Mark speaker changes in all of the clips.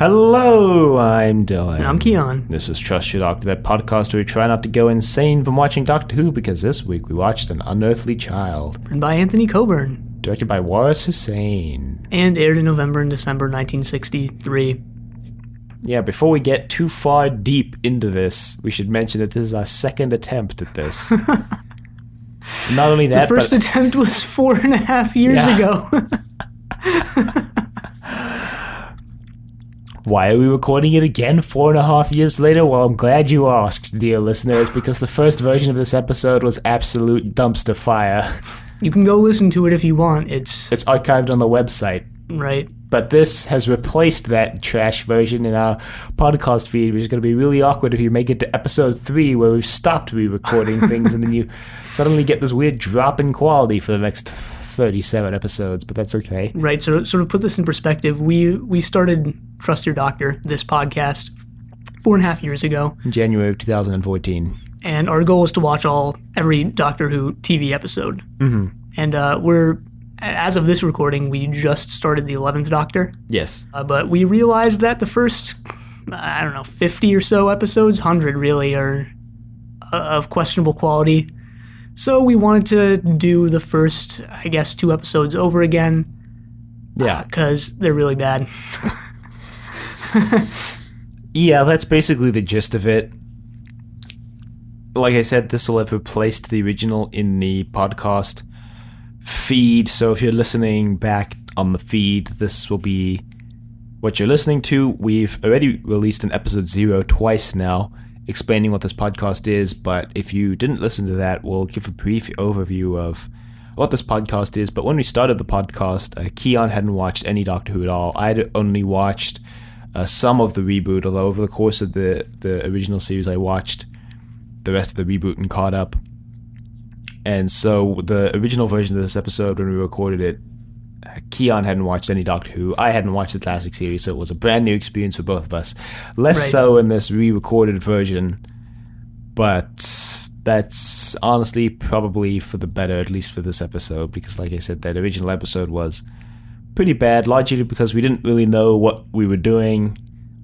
Speaker 1: Hello, I'm Dylan.
Speaker 2: And I'm Keon.
Speaker 1: This is Trust Your Doctor, that podcast where we try not to go insane from watching Doctor Who, because this week we watched An Unearthly Child.
Speaker 2: Written by Anthony Coburn.
Speaker 1: Directed by Waris Hussein.
Speaker 2: And aired in November and December 1963.
Speaker 1: Yeah, before we get too far deep into this, we should mention that this is our second attempt at this. Not only that,
Speaker 2: the first attempt was 4.5 years ago.
Speaker 1: Why are we recording it again 4.5 years later? Well, I'm glad you asked, dear listeners, because the first version of this episode was absolute dumpster fire.
Speaker 2: You can go listen to it if you want. It's
Speaker 1: archived on the website.
Speaker 2: Right.
Speaker 1: But this has replaced that trash version in our podcast feed, which is going to be really awkward if you make it to episode 3, where we've stopped re-recording things, and then you suddenly get this weird drop in quality for the next 37 episodes, but that's okay.
Speaker 2: Right, so sort of put this in perspective, we started Trust Your Doctor, this podcast, 4.5 years ago.
Speaker 1: In January of 2014.
Speaker 2: And our goal was to watch every Doctor Who TV episode. Mm-hmm. And as of this recording, we just started the 11th Doctor.
Speaker 1: Yes.
Speaker 2: But we realized that the first, 50 or so episodes, 100 really, are of questionable quality. So we wanted to do the first, 2 episodes over again.
Speaker 1: Yeah.
Speaker 2: Because they're really bad.
Speaker 1: Yeah, that's basically the gist of it. Like I said, this will have replaced the original in the podcast feed. So if you're listening back on the feed, this will be what you're listening to. We've already released an episode 0 twice now, explaining what this podcast is, but if you didn't listen to that, we'll give a brief overview of what this podcast is. But when we started the podcast, Keon hadn't watched any Doctor Who at all. I'd only watched some of the reboot, although over the course of the original series I watched the rest of the reboot and caught up. And so the original version of this episode, when we recorded it, Keon hadn't watched any Doctor Who. I hadn't watched the classic series, so it was a brand new experience for both of us. Less so in this re-recorded version, but that's honestly probably for the better, at least for this episode, because like I said, that original episode was pretty bad, largely because we didn't really know what we were doing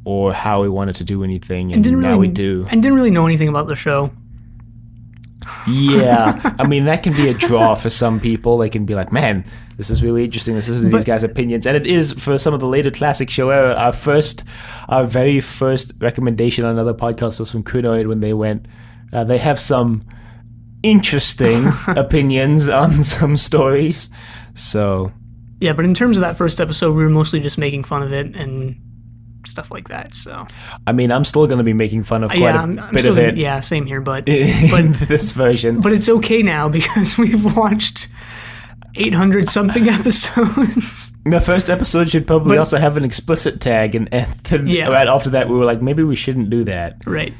Speaker 1: or how we wanted to do anything, and now we do.
Speaker 2: And didn't really know anything about the show.
Speaker 1: Yeah, I mean, that can be a draw for some people. They can be like, man, this is really interesting. This is these guys' opinions. And it is for some of the later classic show era. Our very first recommendation on another podcast was from Kunoid when they went, they have some interesting opinions on some stories. So.
Speaker 2: Yeah, but in terms of that first episode, we were mostly just making fun of it and stuff like that. So
Speaker 1: I mean, I'm still going to be making fun of quite a bit of it.
Speaker 2: Yeah, same here, but
Speaker 1: in this version.
Speaker 2: But it's okay now because we've watched 800 something episodes.
Speaker 1: The first episode should probably also have an explicit tag, and then right after that, we were like, maybe we shouldn't do that.
Speaker 2: Right.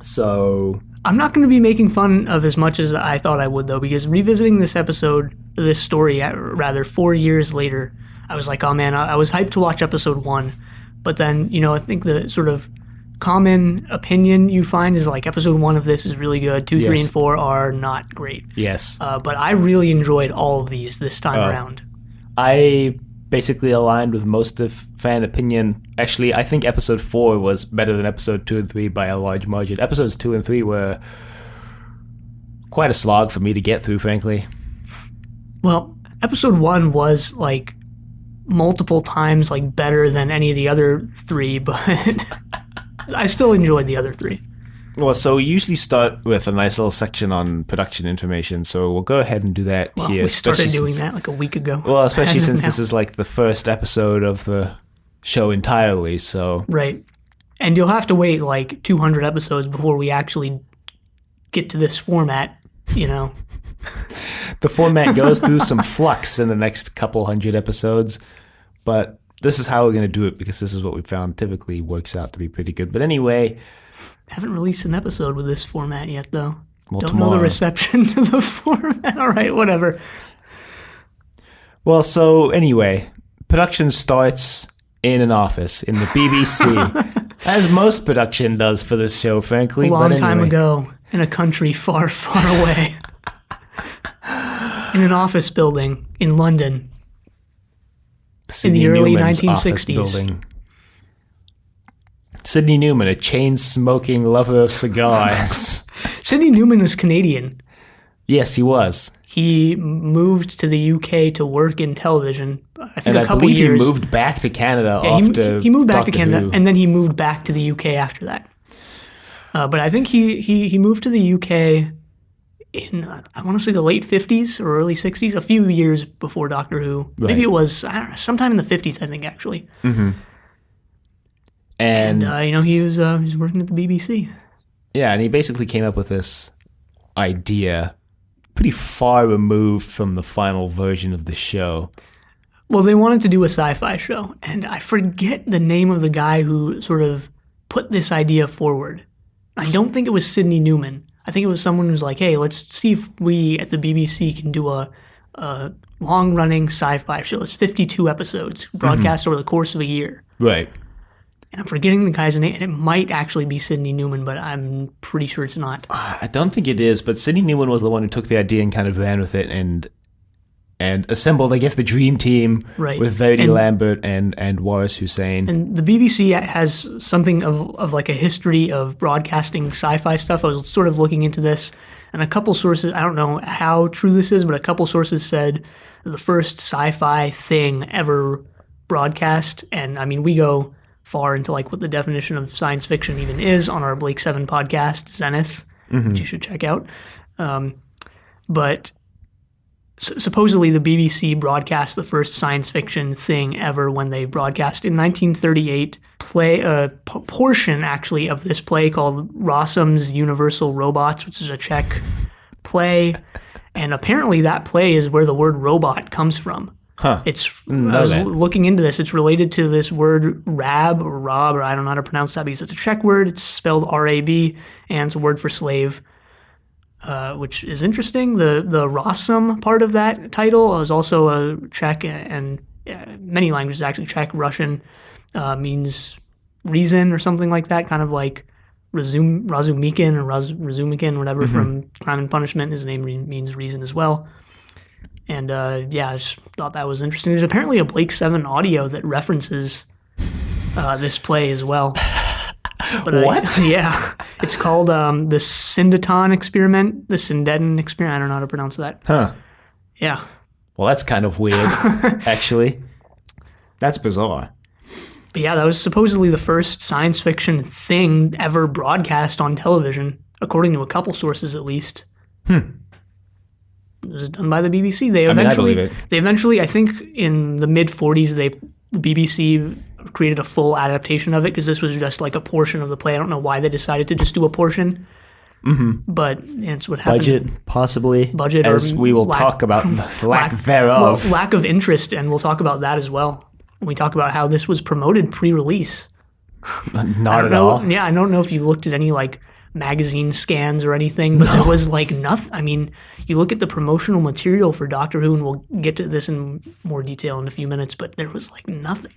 Speaker 1: So
Speaker 2: I'm not going to be making fun of as much as I thought I would, though, because revisiting this story, 4 years later, I was like, oh man, I was hyped to watch episode 1. But then, I think the sort of common opinion you find is like episode 1 of this is really good. 2, 3, and 4 are not great.
Speaker 1: Yes.
Speaker 2: But I really enjoyed all of these this time around.
Speaker 1: I basically aligned with most of fan opinion. Actually, I think episode 4 was better than episode 2 and 3 by a large margin. Episodes 2 and 3 were quite a slog for me to get through, frankly.
Speaker 2: Well, episode 1 was like multiple times like better than any of the other 3, but I still enjoyed the other 3.
Speaker 1: Well, so we usually start with a nice little section on production information, so we'll go ahead and do that here.
Speaker 2: We started doing that like a week ago.
Speaker 1: Well, especially since this is like the first episode of the show entirely, so.
Speaker 2: Right. And you'll have to wait like 200 episodes before we actually get to this format,
Speaker 1: The format goes through some flux in the next couple hundred episodes, but this is how we're going to do it because this is what we found typically works out to be pretty good. But anyway,
Speaker 2: haven't released an episode with this format yet, though.
Speaker 1: Well,
Speaker 2: Don't know the reception to the format. All right, whatever.
Speaker 1: Well, so anyway, production starts in an office in the BBC, as most production does for this show, frankly.
Speaker 2: A long time ago, in a country far, far away. In an office building in London in the early 1960s.
Speaker 1: Sidney Newman, a chain-smoking lover of cigars.
Speaker 2: Sidney Newman was Canadian.
Speaker 1: Yes, he was.
Speaker 2: He moved to the UK to work in television. I think
Speaker 1: And
Speaker 2: a
Speaker 1: I
Speaker 2: couple
Speaker 1: believe
Speaker 2: years.
Speaker 1: he moved back to Canada
Speaker 2: Yeah,
Speaker 1: after
Speaker 2: he moved back to
Speaker 1: Doctor
Speaker 2: Canada,
Speaker 1: Who.
Speaker 2: and then he moved back to the UK after that. But I think he moved to the UK in, I want to say the late 50s or early 60s, a few years before Doctor Who.
Speaker 1: Right.
Speaker 2: Maybe it was, I don't know, sometime in the 50s, I think, actually.
Speaker 1: And
Speaker 2: he was working at the BBC.
Speaker 1: yeah, and he basically came up with this idea pretty far removed from the final version of the show.
Speaker 2: Well, they wanted to do a sci-fi show, and I forget the name of the guy who sort of put this idea forward. I don't think it was Sidney Newman. I think it was someone who's like, hey, let's see if we at the BBC can do a long-running sci-fi show. It's 52 episodes, broadcast over the course of a year.
Speaker 1: Right.
Speaker 2: And I'm forgetting the guy's name, and it might actually be Sidney Newman, but I'm pretty sure it's not.
Speaker 1: I don't think it is, but Sidney Newman was the one who took the idea and kind of ran with it and assembled, I guess, the dream team with Verity Lambert and Waris Hussein.
Speaker 2: And the BBC has something of like a history of broadcasting sci-fi stuff. I was sort of looking into this, and a couple sources, I don't know how true this is, but a couple sources said the first sci-fi thing ever broadcast, and I mean, we go far into like what the definition of science fiction even is on our Blake 7 podcast, Zenith, which you should check out. But supposedly the BBC broadcast the first science fiction thing ever when they broadcast in 1938 a portion actually of this play called Rossum's Universal Robots, which is a Czech play. And apparently that play is where the word robot comes from.
Speaker 1: Huh.
Speaker 2: I was looking into this. It's related to this word rab or rob, or I don't know how to pronounce that because it's a Czech word. It's spelled R-A-B, and it's a word for slave, which is interesting. The Rossum part of that title is also a Czech and many languages, actually Czech, Russian, means reason or something like that, kind of like Razumikin or Razumikin, whatever, from Crime and Punishment. His name means reason as well. And I just thought that was interesting. There's apparently a Blake 7 audio that references this play as well. But,
Speaker 1: what?
Speaker 2: It's called the Syndeton Experiment, the Syndeton Experiment. I don't know how to pronounce that.
Speaker 1: Huh.
Speaker 2: Yeah.
Speaker 1: Well, that's kind of weird, actually. That's bizarre.
Speaker 2: But yeah, that was supposedly the first science fiction thing ever broadcast on television, according to a couple sources at least. It was done by the BBC.
Speaker 1: I believe it.
Speaker 2: They eventually, I think, in the mid '40s, the BBC created a full adaptation of it because this was just like a portion of the play. I don't know why they decided to just do a portion, but it's what happened.
Speaker 1: Budget, possibly.
Speaker 2: Budget,
Speaker 1: as we will talk about the lack thereof.
Speaker 2: Well, lack of interest, and we'll talk about that as well when we talk about how this was promoted pre-release.
Speaker 1: Not at all.
Speaker 2: Yeah, I don't know if you looked at any like magazine scans or anything, but there was like nothing. I mean, you look at the promotional material for Doctor Who, and we'll get to this in more detail in a few minutes, but there was like nothing.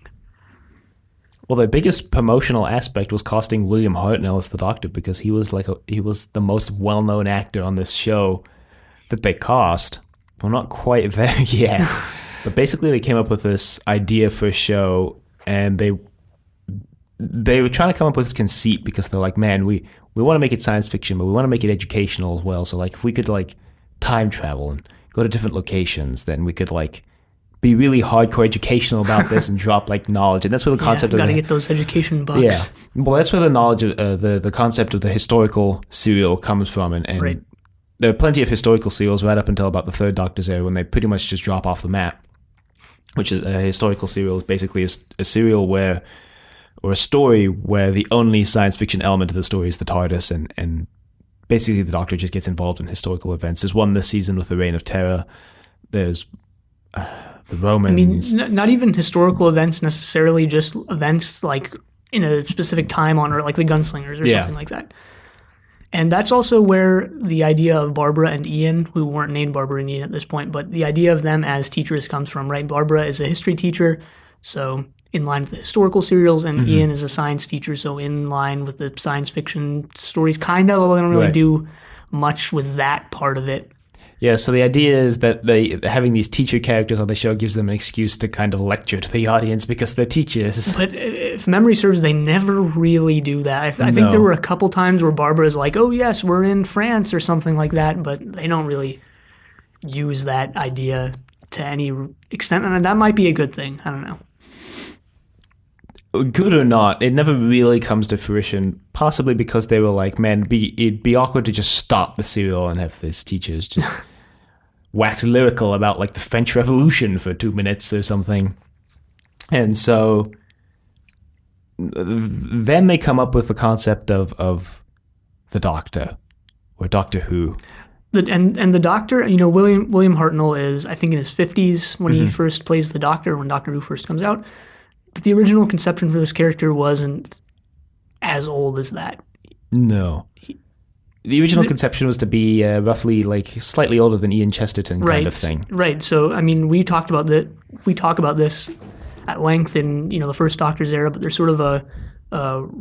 Speaker 1: Well, the biggest promotional aspect was casting William Hartnell as the Doctor because he was the most well-known actor on this show that they cast. Well, not quite there yet, but basically they came up with this idea for a show, and they were trying to come up with this conceit because they're like, man, we want to make it science fiction, but we want to make it educational as well. So like if we could like time travel and go to different locations, then we could like be really hardcore educational about this and drop like knowledge. And that's where the concept of
Speaker 2: gotta get those education bucks.
Speaker 1: Yeah. Well, that's where the knowledge of the concept of the historical serial comes from. And
Speaker 2: Right.
Speaker 1: There are plenty of historical serials right up until about the Third Doctor's era when they pretty much just drop off the map, which is a historical serial is basically a serial where, or a story where the only science fiction element of the story is the TARDIS, and basically the Doctor just gets involved in historical events. There's one this season with the Reign of Terror. There's the Romans.
Speaker 2: I mean, not even historical events necessarily, just events like in a specific time on, or like the Gunslingers or something like that. And that's also where the idea of Barbara and Ian, who weren't named Barbara and Ian at this point, but the idea of them as teachers comes from, right? Barbara is a history teacher, so in line with the historical serials, and Ian is a science teacher, so in line with the science fiction stories, kind of, although they don't really do much with that part of it.
Speaker 1: Yeah, so the idea is that having these teacher characters on the show gives them an excuse to kind of lecture to the audience because they're teachers.
Speaker 2: But if memory serves, they never really do that. I think there were a couple times where Barbara's like, "Oh yes, we're in France" or something like that, but they don't really use that idea to any extent, and that might be a good thing. I don't know.
Speaker 1: Good or not, it never really comes to fruition, possibly because they were like, man, it'd be awkward to just stop the serial and have these teachers just wax lyrical about like the French Revolution for 2 minutes or something. And so then they come up with the concept of the Doctor, or Doctor Who.
Speaker 2: And the Doctor, William Hartnell is, I think, in his 50s when he first plays the Doctor, when Doctor Who first comes out. But the original conception for this character wasn't as old as that.
Speaker 1: No. The original conception was to be roughly like slightly older than Ian Chesterton kind of thing.
Speaker 2: Right. So, I mean, we talk about this at length in, the first Doctor's era, but there's sort of a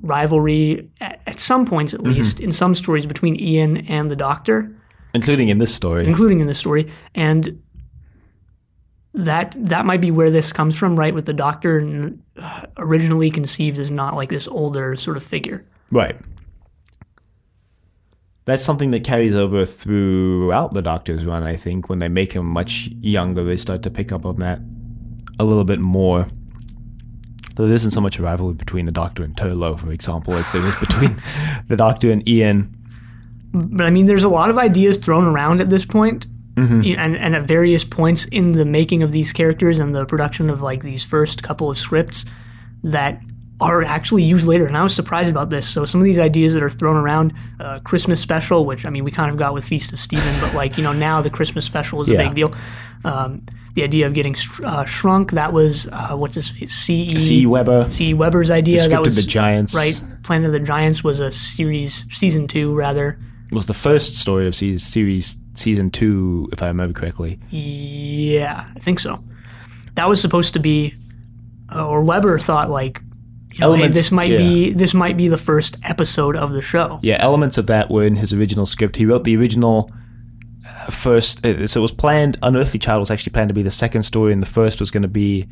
Speaker 2: rivalry at some points, at least, in some stories between Ian and the Doctor.
Speaker 1: Including in this story.
Speaker 2: And that might be where this comes from, right? With the Doctor originally conceived as not like this older sort of figure.
Speaker 1: Right. That's something that carries over throughout the Doctor's run, I think. When they make him much younger, they start to pick up on that a little bit more. Though there isn't so much a rivalry between the Doctor and Turlough, for example, as there is between the Doctor and Ian.
Speaker 2: But I mean, there's a lot of ideas thrown around at this point. And at various points in the making of these characters and the production of like these first couple of scripts that are actually used later. And I was surprised about this. So some of these ideas that are thrown around, Christmas special, which I mean we kind of got with Feast of Stephen, but like now the Christmas special is a big deal. The idea of getting shrunk, that was what's his C.E.
Speaker 1: Weber.
Speaker 2: C.E. Weber's idea.
Speaker 1: That was
Speaker 2: the
Speaker 1: Giants.
Speaker 2: Right. Planet of the Giants was a season 2 rather.
Speaker 1: It was the first story of series season 2, if I remember correctly.
Speaker 2: Yeah, I think so. That was supposed to be, or Weber thought like, hey, this might be the first episode of the show.
Speaker 1: Yeah, elements of that were in his original script. He wrote the original first. So it was planned. Unearthly Child was actually planned to be the second story, and the first was going to be.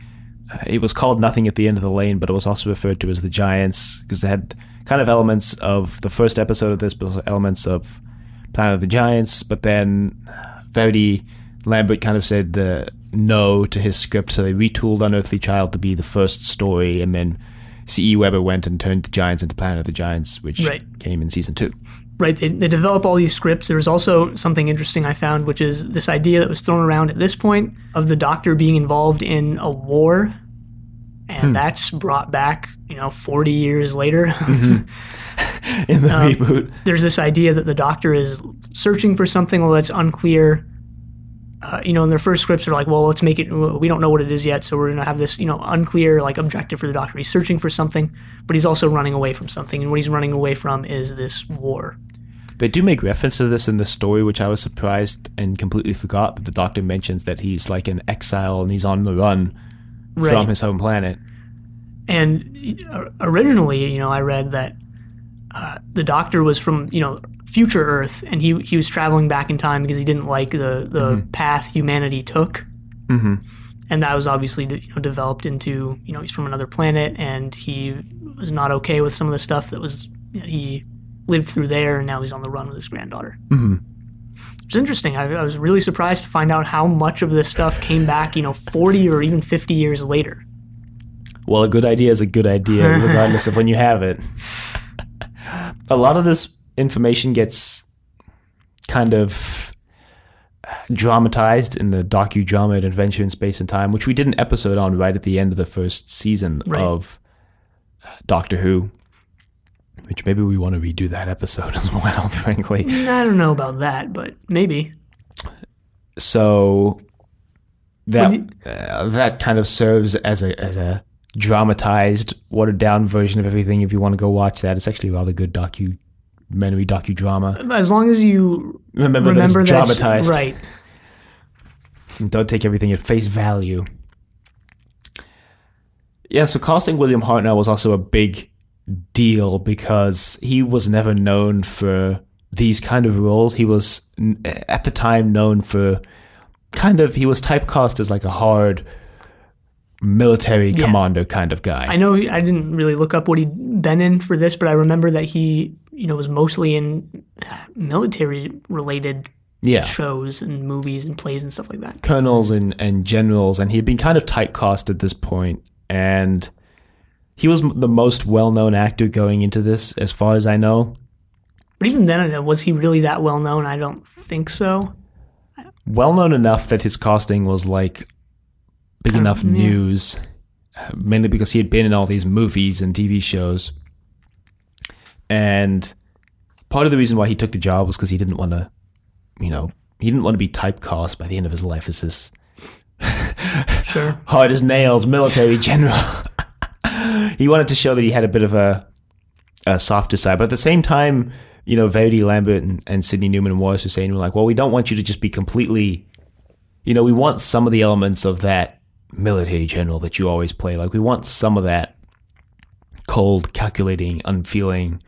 Speaker 1: It was called Nothing at the End of the Lane, but it was also referred to as the Giants because they had kind of elements of the first episode of this, but also elements of Planet of the Giants. But then Verity Lambert kind of said no to his script, so they retooled Unearthly Child to be the first story, and then C.E. Weber went and turned the Giants into Planet of the Giants, which came in season 2.
Speaker 2: Right, they develop all these scripts. There was also something interesting I found, which is this idea that was thrown around at this point of the Doctor being involved in a war, and that's brought back, 40 years later.
Speaker 1: In the reboot.
Speaker 2: There's this idea that the Doctor is searching for something, well, that's unclear. In their first scripts, they're like, well, let's make it, we don't know what it is yet, so we're going to have this, unclear, like, objective for the Doctor. He's searching for something, but he's also running away from something, and what he's running away from is this war.
Speaker 1: They do make reference to this in the story, which I was surprised and completely forgot, that the Doctor mentions that he's, like, in exile and he's on the run from his home planet.
Speaker 2: And originally, I read that the Doctor was from, future Earth, and he was traveling back in time because he didn't like the path humanity took. Mm-hmm. And that was obviously developed into, he's from another planet, and he was not okay with some of the stuff that was he lived through there, and now he's on the run with his granddaughter. Mm-hmm. It's interesting. I was really surprised to find out how much of this stuff came back, 40 or even 50 years later.
Speaker 1: Well, a good idea is a good idea, regardless of when you have it. A lot of this information gets kind of dramatized in the docudrama Adventure in Space and Time, which we did an episode on right at the end of the first season of Doctor Who, which maybe we want to redo that episode as well, frankly.
Speaker 2: I don't know about that, but maybe.
Speaker 1: So that kind of serves as a dramatized, watered-down version of everything. If you want to go watch that, it's actually a rather good docudrama.
Speaker 2: As long as you remember
Speaker 1: that it's dramatized.
Speaker 2: Right.
Speaker 1: And don't take everything at face value. Yeah, so casting William Hartnell was also a big deal because he was never known for these kind of roles. He was at the time known for he was typecast as like a hard military commander kind of guy.
Speaker 2: I know I didn't really look up what he'd been in for this, but I remember that he, was mostly in military-related shows and movies and plays and stuff like that.
Speaker 1: Colonels and generals, and he'd been kind of typecast at this point, and he was the most well-known actor going into this, as far as I know.
Speaker 2: But even then, was he really that well-known? I don't think so.
Speaker 1: Well-known enough that his casting was like big enough news, mainly because he had been in all these movies and TV shows. And part of the reason why he took the job was because he didn't want to, he didn't want to be typecast by the end of his life as this
Speaker 2: sure
Speaker 1: hard as nails military general. He wanted to show that he had a bit of a softer side, but at the same time, Verity Lambert and Sidney Newman and Wallace were saying, we're like, well, we don't want you to just be completely, we want some of the elements of that military general that you always play. Like, we want some of that cold, calculating, unfeelingness,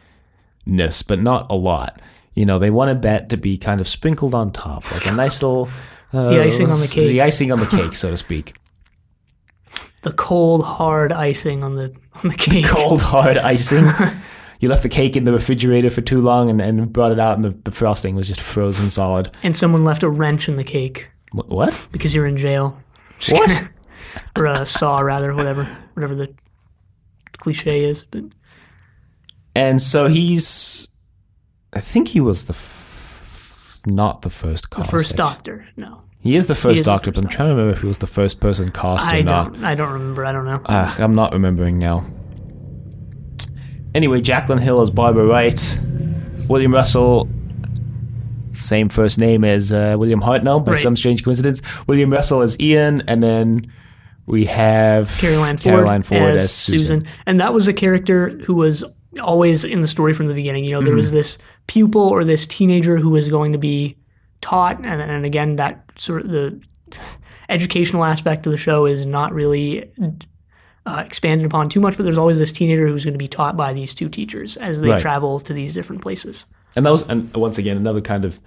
Speaker 1: but not a lot. They wanted that to be kind of sprinkled on top, like a nice little...
Speaker 2: the icing on the cake.
Speaker 1: The icing on the cake, so to speak.
Speaker 2: The cold, hard icing on the cake.
Speaker 1: Cold, hard icing. You left the cake in the refrigerator for too long and brought it out, and the frosting was just frozen solid.
Speaker 2: And someone left a wrench in the cake.
Speaker 1: What?
Speaker 2: Because you're in jail.
Speaker 1: What?
Speaker 2: Or a saw, rather, whatever the cliche is. But.
Speaker 1: And so I think he was not the first cast.
Speaker 2: The first Doctor, no.
Speaker 1: He is the first Doctor, but I'm trying to remember if he was the first person cast or not.
Speaker 2: I don't remember. I don't know.
Speaker 1: I'm not remembering now. Anyway, Jaclyn Hill as Barbara Wright. William Russell, same first name as William Hartnell, by some strange coincidence. William Russell as Ian, and then we have
Speaker 2: Caroline Ford as Susan. And that was a character who was always in the story from the beginning. There was this pupil or this teenager who was going to be taught, and again, that sort of the educational aspect of the show is not really expanded upon too much, but there's always this teenager who's going to be taught by these two teachers as they travel to these different places.
Speaker 1: And that was, and once again, another kind of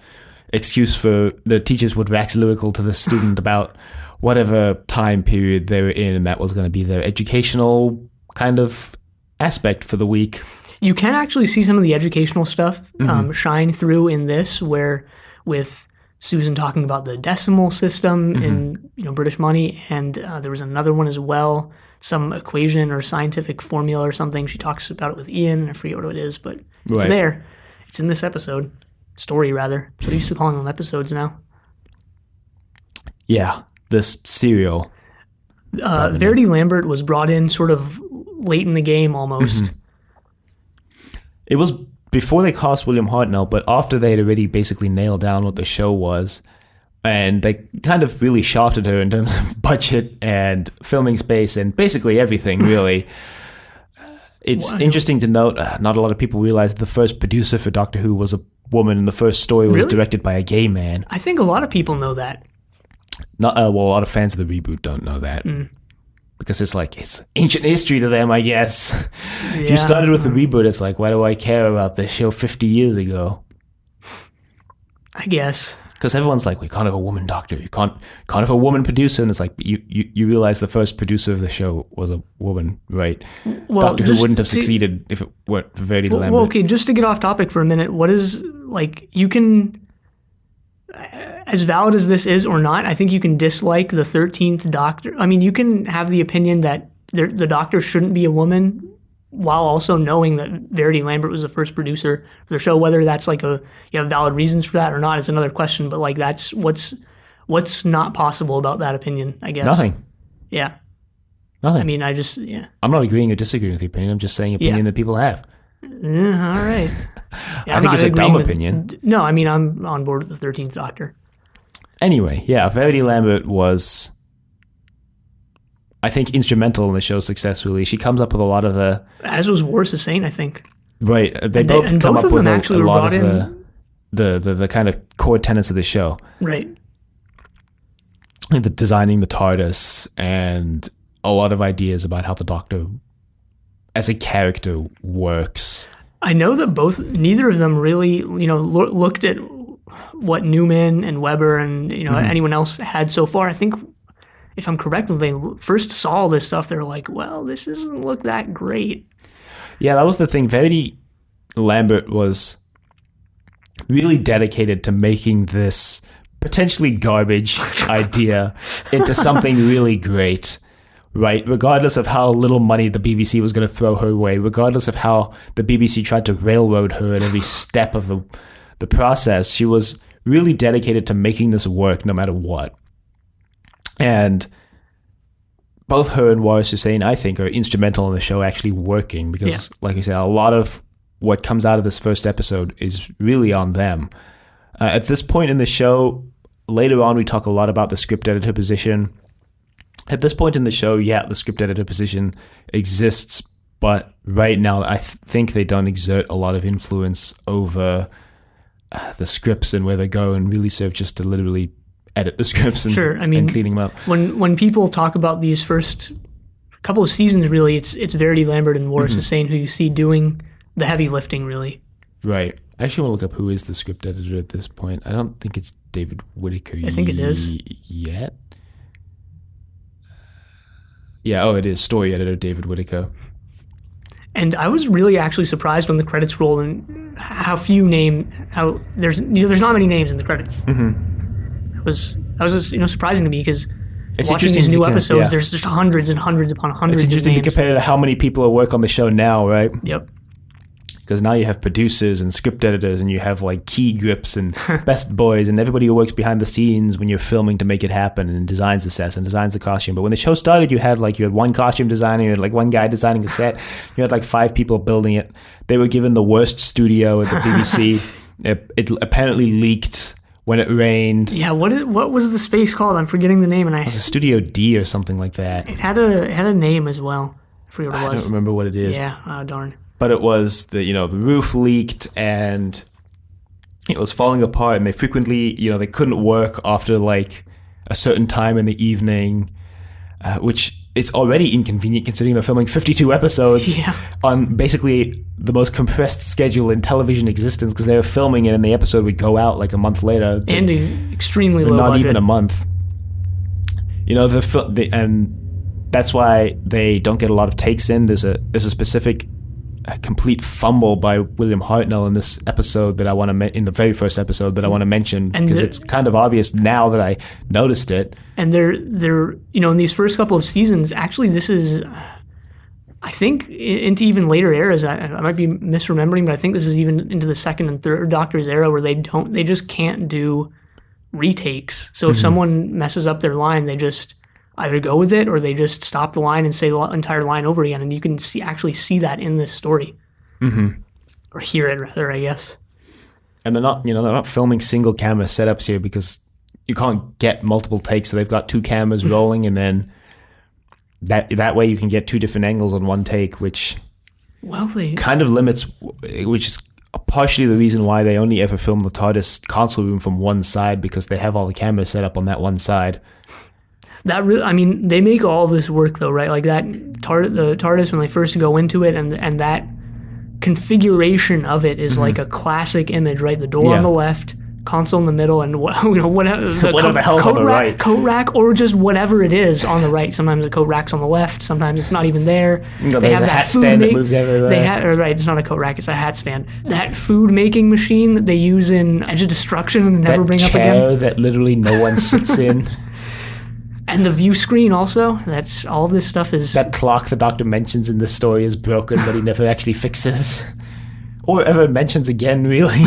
Speaker 1: excuse for the teachers would wax lyrical to the student about whatever time period they were in, and that was going to be their educational kind of aspect for the week.
Speaker 2: You can actually see some of the educational stuff shine through in this, where with Susan talking about the decimal system in British money, and there was another one as well, some equation or scientific formula or something. She talks about it with Ian. I forget what it is, but it's there. It's in this story rather. So used to calling them episodes now.
Speaker 1: Yeah, this serial.
Speaker 2: Verity Lambert was brought in sort of late in the game almost.
Speaker 1: It was before they cast William Hartnell, but after they had already basically nailed down what the show was. And they kind of really shafted her in terms of budget and filming space and basically everything, really. It's interesting to note, not a lot of people realize that the first producer for Doctor Who was a woman, and the first story was directed by a gay man.
Speaker 2: I think a lot of people know that.
Speaker 1: Not a lot of fans of the reboot don't know that. Because it's ancient history to them, I guess. If you started with the reboot, it's like, why do I care about this show 50 years ago?
Speaker 2: I guess.
Speaker 1: Because everyone's like, we can't have a woman doctor. You can't have a woman producer. And it's like, you realize the first producer of the show was a woman, right?
Speaker 2: Well,
Speaker 1: Doctor Who wouldn't have succeeded if it weren't for Verity Lambert.
Speaker 2: Well, okay, just to get off topic for a minute, what is, you can, as valid as this is or not, I think you can dislike the 13th Doctor. I mean, you can have the opinion that the Doctor shouldn't be a woman, while also knowing that Verity Lambert was the first producer for the show. Whether that's you have valid reasons for that or not is another question, but that's what's not possible about that opinion, I guess.
Speaker 1: Nothing.
Speaker 2: Yeah.
Speaker 1: Nothing.
Speaker 2: I mean, I'm
Speaker 1: not agreeing or disagreeing with the opinion. I'm just saying opinion that people have.
Speaker 2: All right.
Speaker 1: I think it's a dumb opinion.
Speaker 2: No, I mean, I'm on board with the 13th Doctor.
Speaker 1: Anyway, Verity Lambert was, I think, instrumental in the show's success, really. She comes up with a lot of the...
Speaker 2: As was War Sustain, I think.
Speaker 1: Right. They both come up with a lot of the kind of core tenets of the show.
Speaker 2: Right.
Speaker 1: The designing the TARDIS and a lot of ideas about how the Doctor, as a character, works.
Speaker 2: I know that neither of them really, looked at what Newman and Weber and, anyone else had so far. I think, if I'm correct, when they first saw this stuff, they were like, well, this doesn't look that great.
Speaker 1: Yeah, that was the thing. Verity Lambert was really dedicated to making this potentially garbage idea into something really great, right? Regardless of how little money the BBC was going to throw her way, regardless of how the BBC tried to railroad her at every step of the process, she was really dedicated to making this work no matter what. And both her and Waris Hussein, I think, are instrumental in the show actually working because, like I said, a lot of what comes out of this first episode is really on them. At this point in the show, later on, we talk a lot about the script editor position. At this point in the show, the script editor position exists, but right now, I think they don't exert a lot of influence over the scripts and where they go, and really serve just to literally edit the scripts and, and cleaning them up.
Speaker 2: When people talk about these first couple of seasons, really, it's Verity Lambert and Waris Hussein who you see doing the heavy lifting, really.
Speaker 1: Right. I actually want to look up who is the script editor at this point. I don't think it's David Whittaker
Speaker 2: I think it is.
Speaker 1: Yet. Yeah, it is. Story editor David Whittaker.
Speaker 2: And I was really actually surprised when the credits rolled and how there's not many names in the credits. That was just, surprising to me because watching these new episodes, there's just hundreds and hundreds upon hundreds of names.
Speaker 1: It's interesting to compare to how many people are work on the show now, right?
Speaker 2: Yep.
Speaker 1: Because now you have producers and script editors and you have like key grips and best boys and everybody who works behind the scenes when you're filming to make it happen and designs the sets and designs the costume. But when the show started, you had one costume designer, you had like one guy designing the set, you had like 5 people building it. They were given the worst studio at the BBC. It apparently leaked when it rained.
Speaker 2: Yeah, what was the space called? I'm forgetting the name.
Speaker 1: It was a Studio D or something like that.
Speaker 2: It had a name as well. I forget what it was.
Speaker 1: I don't remember what it is.
Speaker 2: Yeah, oh, darn.
Speaker 1: But it was the roof leaked and it was falling apart, and they frequently they couldn't work after like a certain time in the evening, which is already inconvenient considering they're filming 52 episodes on basically the most compressed schedule in television existence because they were filming it and the episode would go out like a month later.
Speaker 2: And extremely low
Speaker 1: not
Speaker 2: budget.
Speaker 1: Even a month. And that's why they don't get a lot of takes in. There's a specific complete fumble by William Hartnell in this episode that I want to in the very first episode that I want to mention because it's kind of obvious now that I noticed it.
Speaker 2: And they're in these first couple of seasons, actually this is I think into even later eras. I might be misremembering, but I think this is even into the second and third Doctor's era where they just can't do retakes. So if someone messes up their line, they just either go with it or they just stop the line and say the entire line over again. And you can actually see that in this story. Or hear it, rather, I guess.
Speaker 1: And they're not filming single camera setups here because you can't get multiple takes. So they've got 2 cameras rolling, and then that way you can get 2 different angles on one take, which kind of limits, which is partially the reason why they only ever film the TARDIS console room from one side, because they have all the cameras set up on that one side.
Speaker 2: They make all this work though, right? Like the TARDIS when they first go into it, and that configuration of it is like a classic image, right? The door on the left, console in the middle, and whatever
Speaker 1: the hell's on the right,
Speaker 2: coat rack, or just whatever it is on the right. Sometimes the coat rack's on the left. Sometimes it's not even there.
Speaker 1: They have a hat stand that moves everywhere.
Speaker 2: Right, it's not a coat rack; it's a hat stand. That food making machine that they use in Edge of Destruction and never bring up again.
Speaker 1: That chair that literally no one sits in.
Speaker 2: And the view screen also, that's all this stuff is...
Speaker 1: That clock the Doctor mentions in this story is broken, but he never actually fixes. Or ever mentions again, really.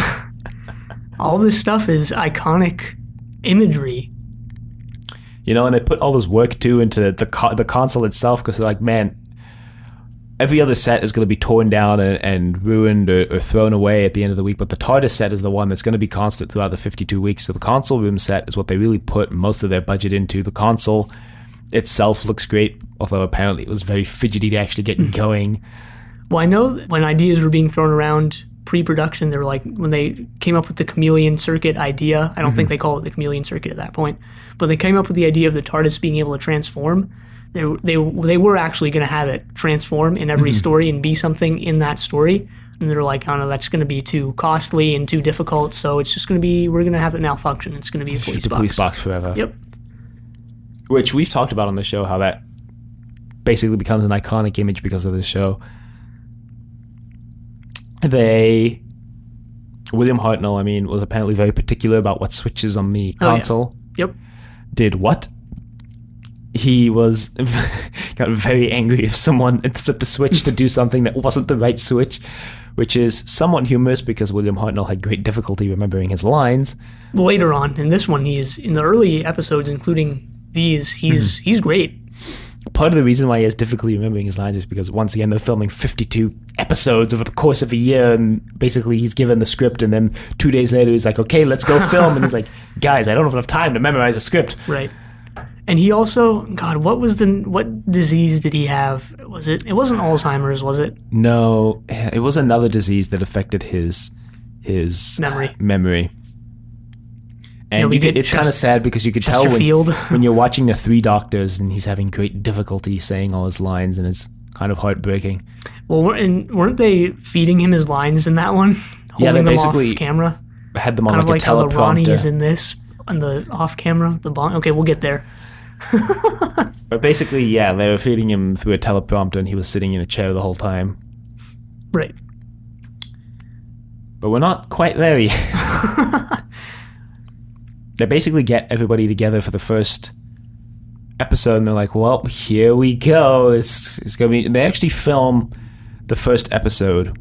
Speaker 2: All this stuff is iconic imagery.
Speaker 1: And they put all this work, too, into the console itself, because they're like, man, every other set is going to be torn down and ruined or thrown away at the end of the week, but the TARDIS set is the one that's going to be constant throughout the 52 weeks. So the console room set is what they really put most of their budget into. The console itself looks great, although apparently it was very fidgety to actually get going.
Speaker 2: Well, I know when ideas were being thrown around pre-production, they were like, when they came up with the chameleon circuit idea, I don't think they call it the chameleon circuit at that point, but they came up with the idea of the TARDIS being able to transform. They were actually going to have it transform in every story and be something in that story. And they're like, oh no, that's going to be too costly and too difficult. So it's just going to be, we're going to have it malfunction. It's going to be a police box.
Speaker 1: The police box forever.
Speaker 2: Yep.
Speaker 1: Which we've talked about on the show, how that basically becomes an iconic image because of this show. William Hartnell, I mean, was apparently very particular about what switches on the console did what. He got very angry if someone flipped a switch to do something that wasn't the right switch, which is somewhat humorous because William Hartnell had great difficulty remembering his lines.
Speaker 2: Later on in this one, he's in the early episodes, including these, he's great.
Speaker 1: Part of the reason why he has difficulty remembering his lines is because, once again, they're filming 52 episodes over the course of a year, and basically he's given the script, and then 2 days later he's like, okay, let's go film, and he's like, guys, I don't have enough time to memorize a script.
Speaker 2: Right. And he also, God, what disease did he have? It wasn't Alzheimer's, was it?
Speaker 1: No, it was another disease that affected his memory. And it's kind of sad because you could tell when you're watching the Three Doctors and he's having great difficulty saying all his lines, and it's kind of heartbreaking.
Speaker 2: Well, weren't they feeding him his lines in that one?
Speaker 1: Yeah, they basically
Speaker 2: off camera.
Speaker 1: Had them on
Speaker 2: kind
Speaker 1: like a teleprompter. Kind of like how
Speaker 2: Ronnie is in this, on the off camera. Okay, we'll get there.
Speaker 1: But basically, yeah, they were feeding him through a teleprompter, and he was sitting in a chair the whole time.
Speaker 2: Right.
Speaker 1: But we're not quite there yet. They basically get everybody together for the first episode, and they're like, well, here we go. It's going to be... They actually film the first episode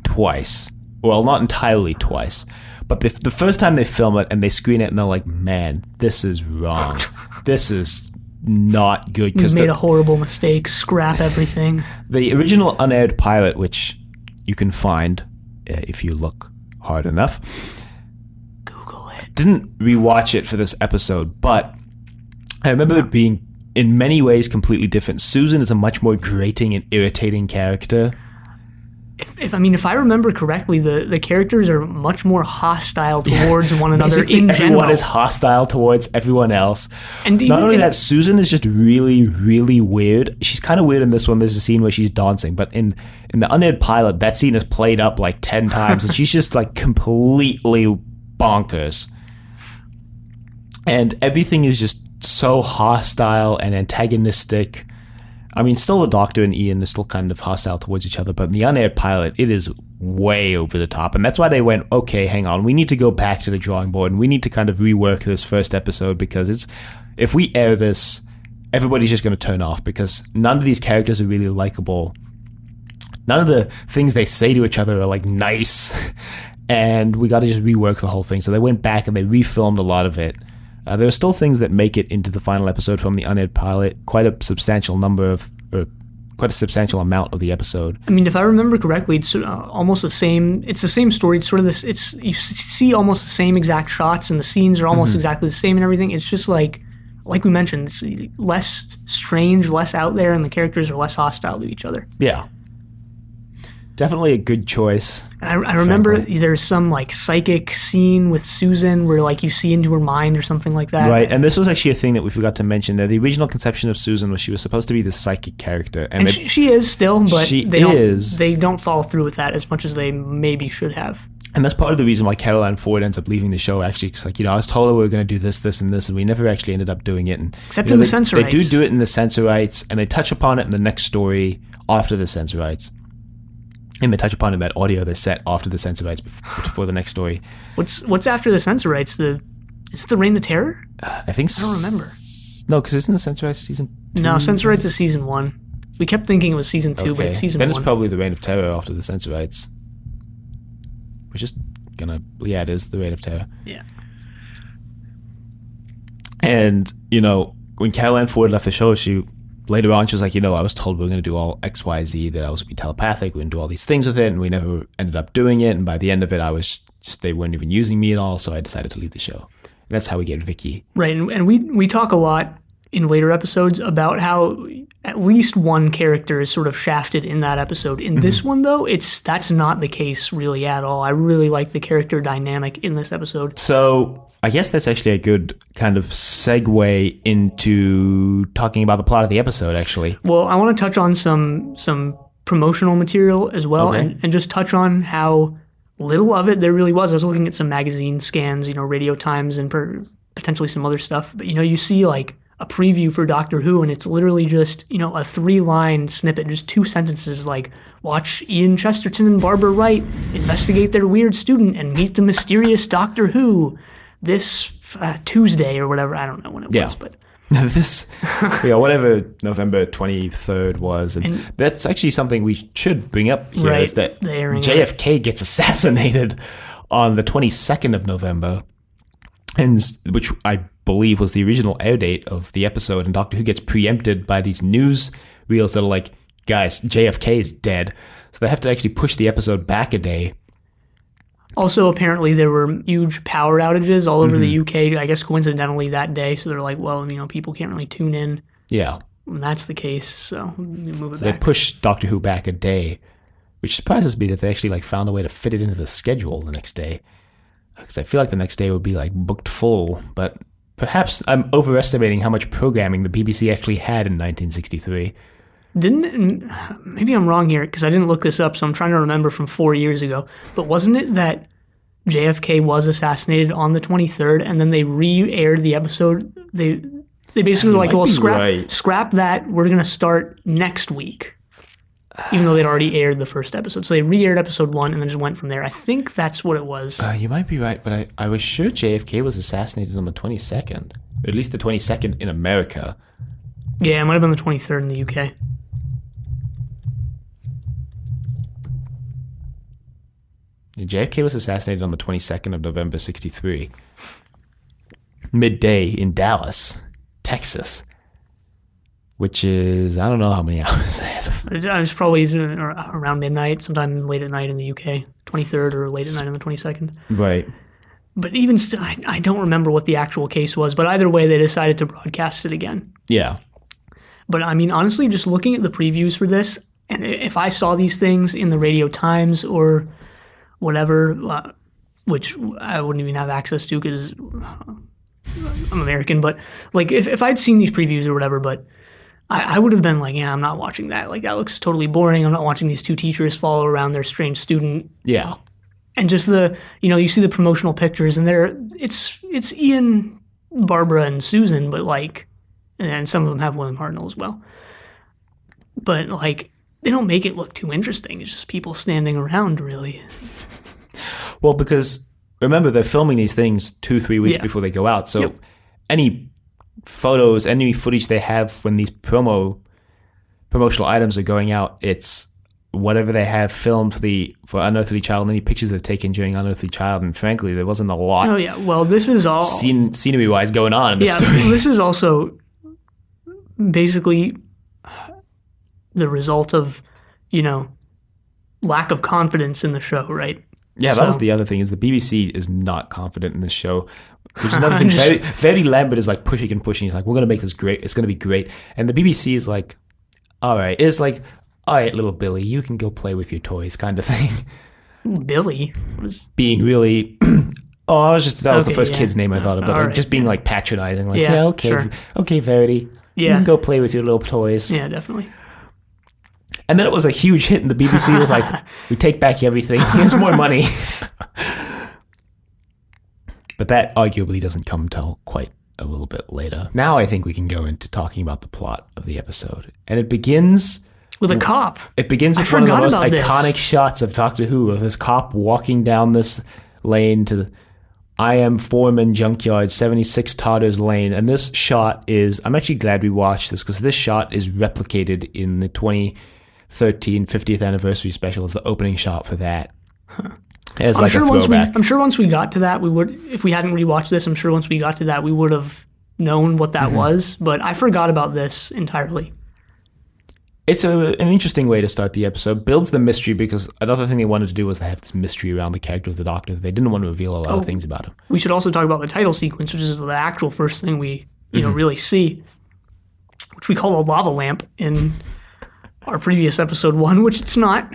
Speaker 1: twice. Well, not entirely twice. But the first time they film it and they screen it, and they're like, man, this is wrong. This is not good.
Speaker 2: We made a horrible mistake. Scrap everything.
Speaker 1: The original unaired pilot, which you can find if you look hard enough... Didn't rewatch it for this episode, but I remember it being in many ways completely different. Susan is a much more grating and irritating character.
Speaker 2: If I remember correctly, the characters are much more hostile towards one another in general.
Speaker 1: Everyone is hostile towards everyone else.
Speaker 2: And
Speaker 1: not only that, Susan is just really, really weird. She's kind of weird in this one. There's a scene where she's dancing, but in the unaired pilot, that scene is played up like 10 times, and she's just like completely bonkers. And everything is just so hostile and antagonistic. I mean, still the Doctor and Ian are still kind of hostile towards each other, but in the unaired pilot, it is way over the top. And that's why they went, okay, hang on, we need to go back to the drawing board, and we need to kind of rework this first episode, because if we air this, everybody's just going to turn off, because none of these characters are really likable. None of the things they say to each other are, like, nice. And we got to just rework the whole thing. So they went back and they refilmed a lot of it. There are still things that make it into the final episode from the unaired pilot. Quite a substantial amount of the episode.
Speaker 2: I mean, if I remember correctly, it's almost the same. It's the same story. It's sort of this. You see almost the same exact shots, and the scenes are almost exactly the same and everything. It's just like we mentioned, it's less strange, less out there, and the characters are less hostile to each other.
Speaker 1: Yeah. Definitely a good choice.
Speaker 2: I remember there's some like psychic scene with Susan where like you see into her mind or something like that.
Speaker 1: Right, and this was actually a thing that we forgot to mention there. The original conception of Susan was she was supposed to be the psychic character.
Speaker 2: And she is still, but they don't follow through with that as much as they maybe should have.
Speaker 1: And that's part of the reason why Caroline Ford ends up leaving the show, actually. It's like, I was told we were going to do this, this, and this, and we never actually ended up doing it. And,
Speaker 2: except in the Sensorites.
Speaker 1: They do it in the Sensorites, and they touch upon it in the next story after the Sensorites. And they touch upon it in that audio they set after the Sensorites before the next story.
Speaker 2: What's after the Sensorites? Is it the Reign of Terror?
Speaker 1: I think so.
Speaker 2: I don't remember.
Speaker 1: No, because isn't the Sensorites season 2?
Speaker 2: No, Sensorites is season 1. We kept thinking it was season 2, but it's season 1.
Speaker 1: Then it's probably the Reign of Terror after the Sensorites. We're just gonna... Yeah, it is the Reign of Terror.
Speaker 2: Yeah.
Speaker 1: And, when Caroline Ford left the show, later on, she was like, I was told we were going to do all X, Y, Z, that I was going to be telepathic, we were going to do all these things with it, and we never ended up doing it, and by the end of it, I was just, they weren't even using me at all, so I decided to leave the show. And that's how we get Vicky.
Speaker 2: Right, and we talk a lot in later episodes about how at least one character is sort of shafted in that episode. In this one, though, that's not the case really at all. I really like the character dynamic in this episode.
Speaker 1: So I guess that's actually a good kind of segue into talking about the plot of the episode, actually.
Speaker 2: Well, I want to touch on some promotional material as well,
Speaker 1: Okay.
Speaker 2: and just touch on how little of it there really was. I was looking at some magazine scans, Radio Times and potentially some other stuff. But, you see like a preview for Doctor Who, and it's literally just, a 3-line snippet, just 2 sentences like, watch Ian Chesterton and Barbara Wright investigate their weird student and meet the mysterious Doctor Who this Tuesday or whatever. I don't know when it was, but...
Speaker 1: This, whatever November 23rd was, and that's actually something we should bring up here,
Speaker 2: Right,
Speaker 1: is that
Speaker 2: the airing of
Speaker 1: JFK gets assassinated on the 22nd of November, and which I believe was the original air date of the episode, and Doctor Who gets preempted by these news reels that are like, guys, JFK is dead, so they have to actually push the episode back a day.
Speaker 2: Also, apparently, there were huge power outages all over the UK, I guess coincidentally that day. So they're like, well, people can't really tune in
Speaker 1: Yeah.
Speaker 2: when that's the case. So we move it
Speaker 1: They
Speaker 2: back.
Speaker 1: pushed Doctor Who back a day, which surprises me that they actually found a way to fit it into the schedule the next day. Because I feel like the next day would be booked full, but perhaps I'm overestimating how much programming the BBC actually had in 1963.
Speaker 2: Maybe I'm wrong here because I didn't look this up, so I'm trying to remember from 4 years ago. But wasn't it that JFK was assassinated on the 23rd, and then they re-aired the episode? They basically were like, well, scrap that. We're going to start next week, even though they'd already aired the first episode. So they re-aired episode 1 and then just went from there. I think that's what it was.
Speaker 1: You might be right, but I was sure JFK was assassinated on the 22nd, or at least the 22nd in America.
Speaker 2: Yeah, it might have been the 23rd in the UK.
Speaker 1: JFK was assassinated on the 22nd of November 63, midday in Dallas, Texas, which is, I don't know how many hours ahead of...
Speaker 2: It was probably around midnight, sometime late at night in the UK, 23rd or late at night on the 22nd.
Speaker 1: Right.
Speaker 2: But even still, I don't remember what the actual case was, but either way, they decided to broadcast it again.
Speaker 1: Yeah.
Speaker 2: But I mean, honestly, just looking at the previews for this, and if I saw these things in the Radio Times or whatever, which I wouldn't even have access to because I'm American, but if I'd seen these previews or whatever, but I would have been like, yeah, I'm not watching that. That looks totally boring. I'm not watching these 2 teachers follow around their strange student.
Speaker 1: Yeah.
Speaker 2: And just you see the promotional pictures, and it's Ian, Barbara, and Susan, but and some of them have William Hartnell as well. But they don't make it look too interesting. It's just people standing around, really.
Speaker 1: Well, because remember, they're filming these things 2-3 weeks before they go out. So any photos, any footage they have when these promotional items are going out, it's whatever they have filmed for Unearthly Child, and any pictures they've taken during Unearthly Child. And frankly, there wasn't a lot.
Speaker 2: Oh yeah, well, this is all
Speaker 1: scenery-wise going on in the story.
Speaker 2: This is also basically the result of lack of confidence in the show, right?
Speaker 1: Yeah, that was the other thing, is the BBC is not confident in this show, which is another thing. Verity Lambert is pushing and pushing. He's like, we're going to make this great. It's going to be great. And the BBC is like, all right. It's like, all right, little Billy, you can go play with your toys kind of thing.
Speaker 2: Billy?
Speaker 1: Being really... that was the first kid's name I thought of, but just being patronizing. Okay,
Speaker 2: sure.
Speaker 1: Okay, Verity, you can go play with your little toys.
Speaker 2: Yeah, definitely.
Speaker 1: And then it was a huge hit, and the BBC was like, we take back everything. Here's more money. But that arguably doesn't come till quite a little bit later. Now I think we can go into talking about the plot of the episode. And it begins...
Speaker 2: with a cop.
Speaker 1: It begins with one of the most iconic shots of Doctor Who, of this cop walking down this lane to the I Am Foreman Junkyard, 76 Totters Lane. And this shot is... I'm actually glad we watched this, because this shot is replicated in the 2013 50th anniversary special as the opening shot for that. As a throwback.
Speaker 2: I'm sure once we got to that, we would, if we hadn't rewatched this, I'm sure once we got to that, we would have known what that was. But I forgot about this entirely.
Speaker 1: It's an interesting way to start the episode. Builds the mystery, because another thing they wanted to do was to have this mystery around the character of the Doctor. They didn't want to reveal a lot of things about him.
Speaker 2: We should also talk about the title sequence, which is the actual first thing we really see, which we call a lava lamp in our previous episode 1, which it's not.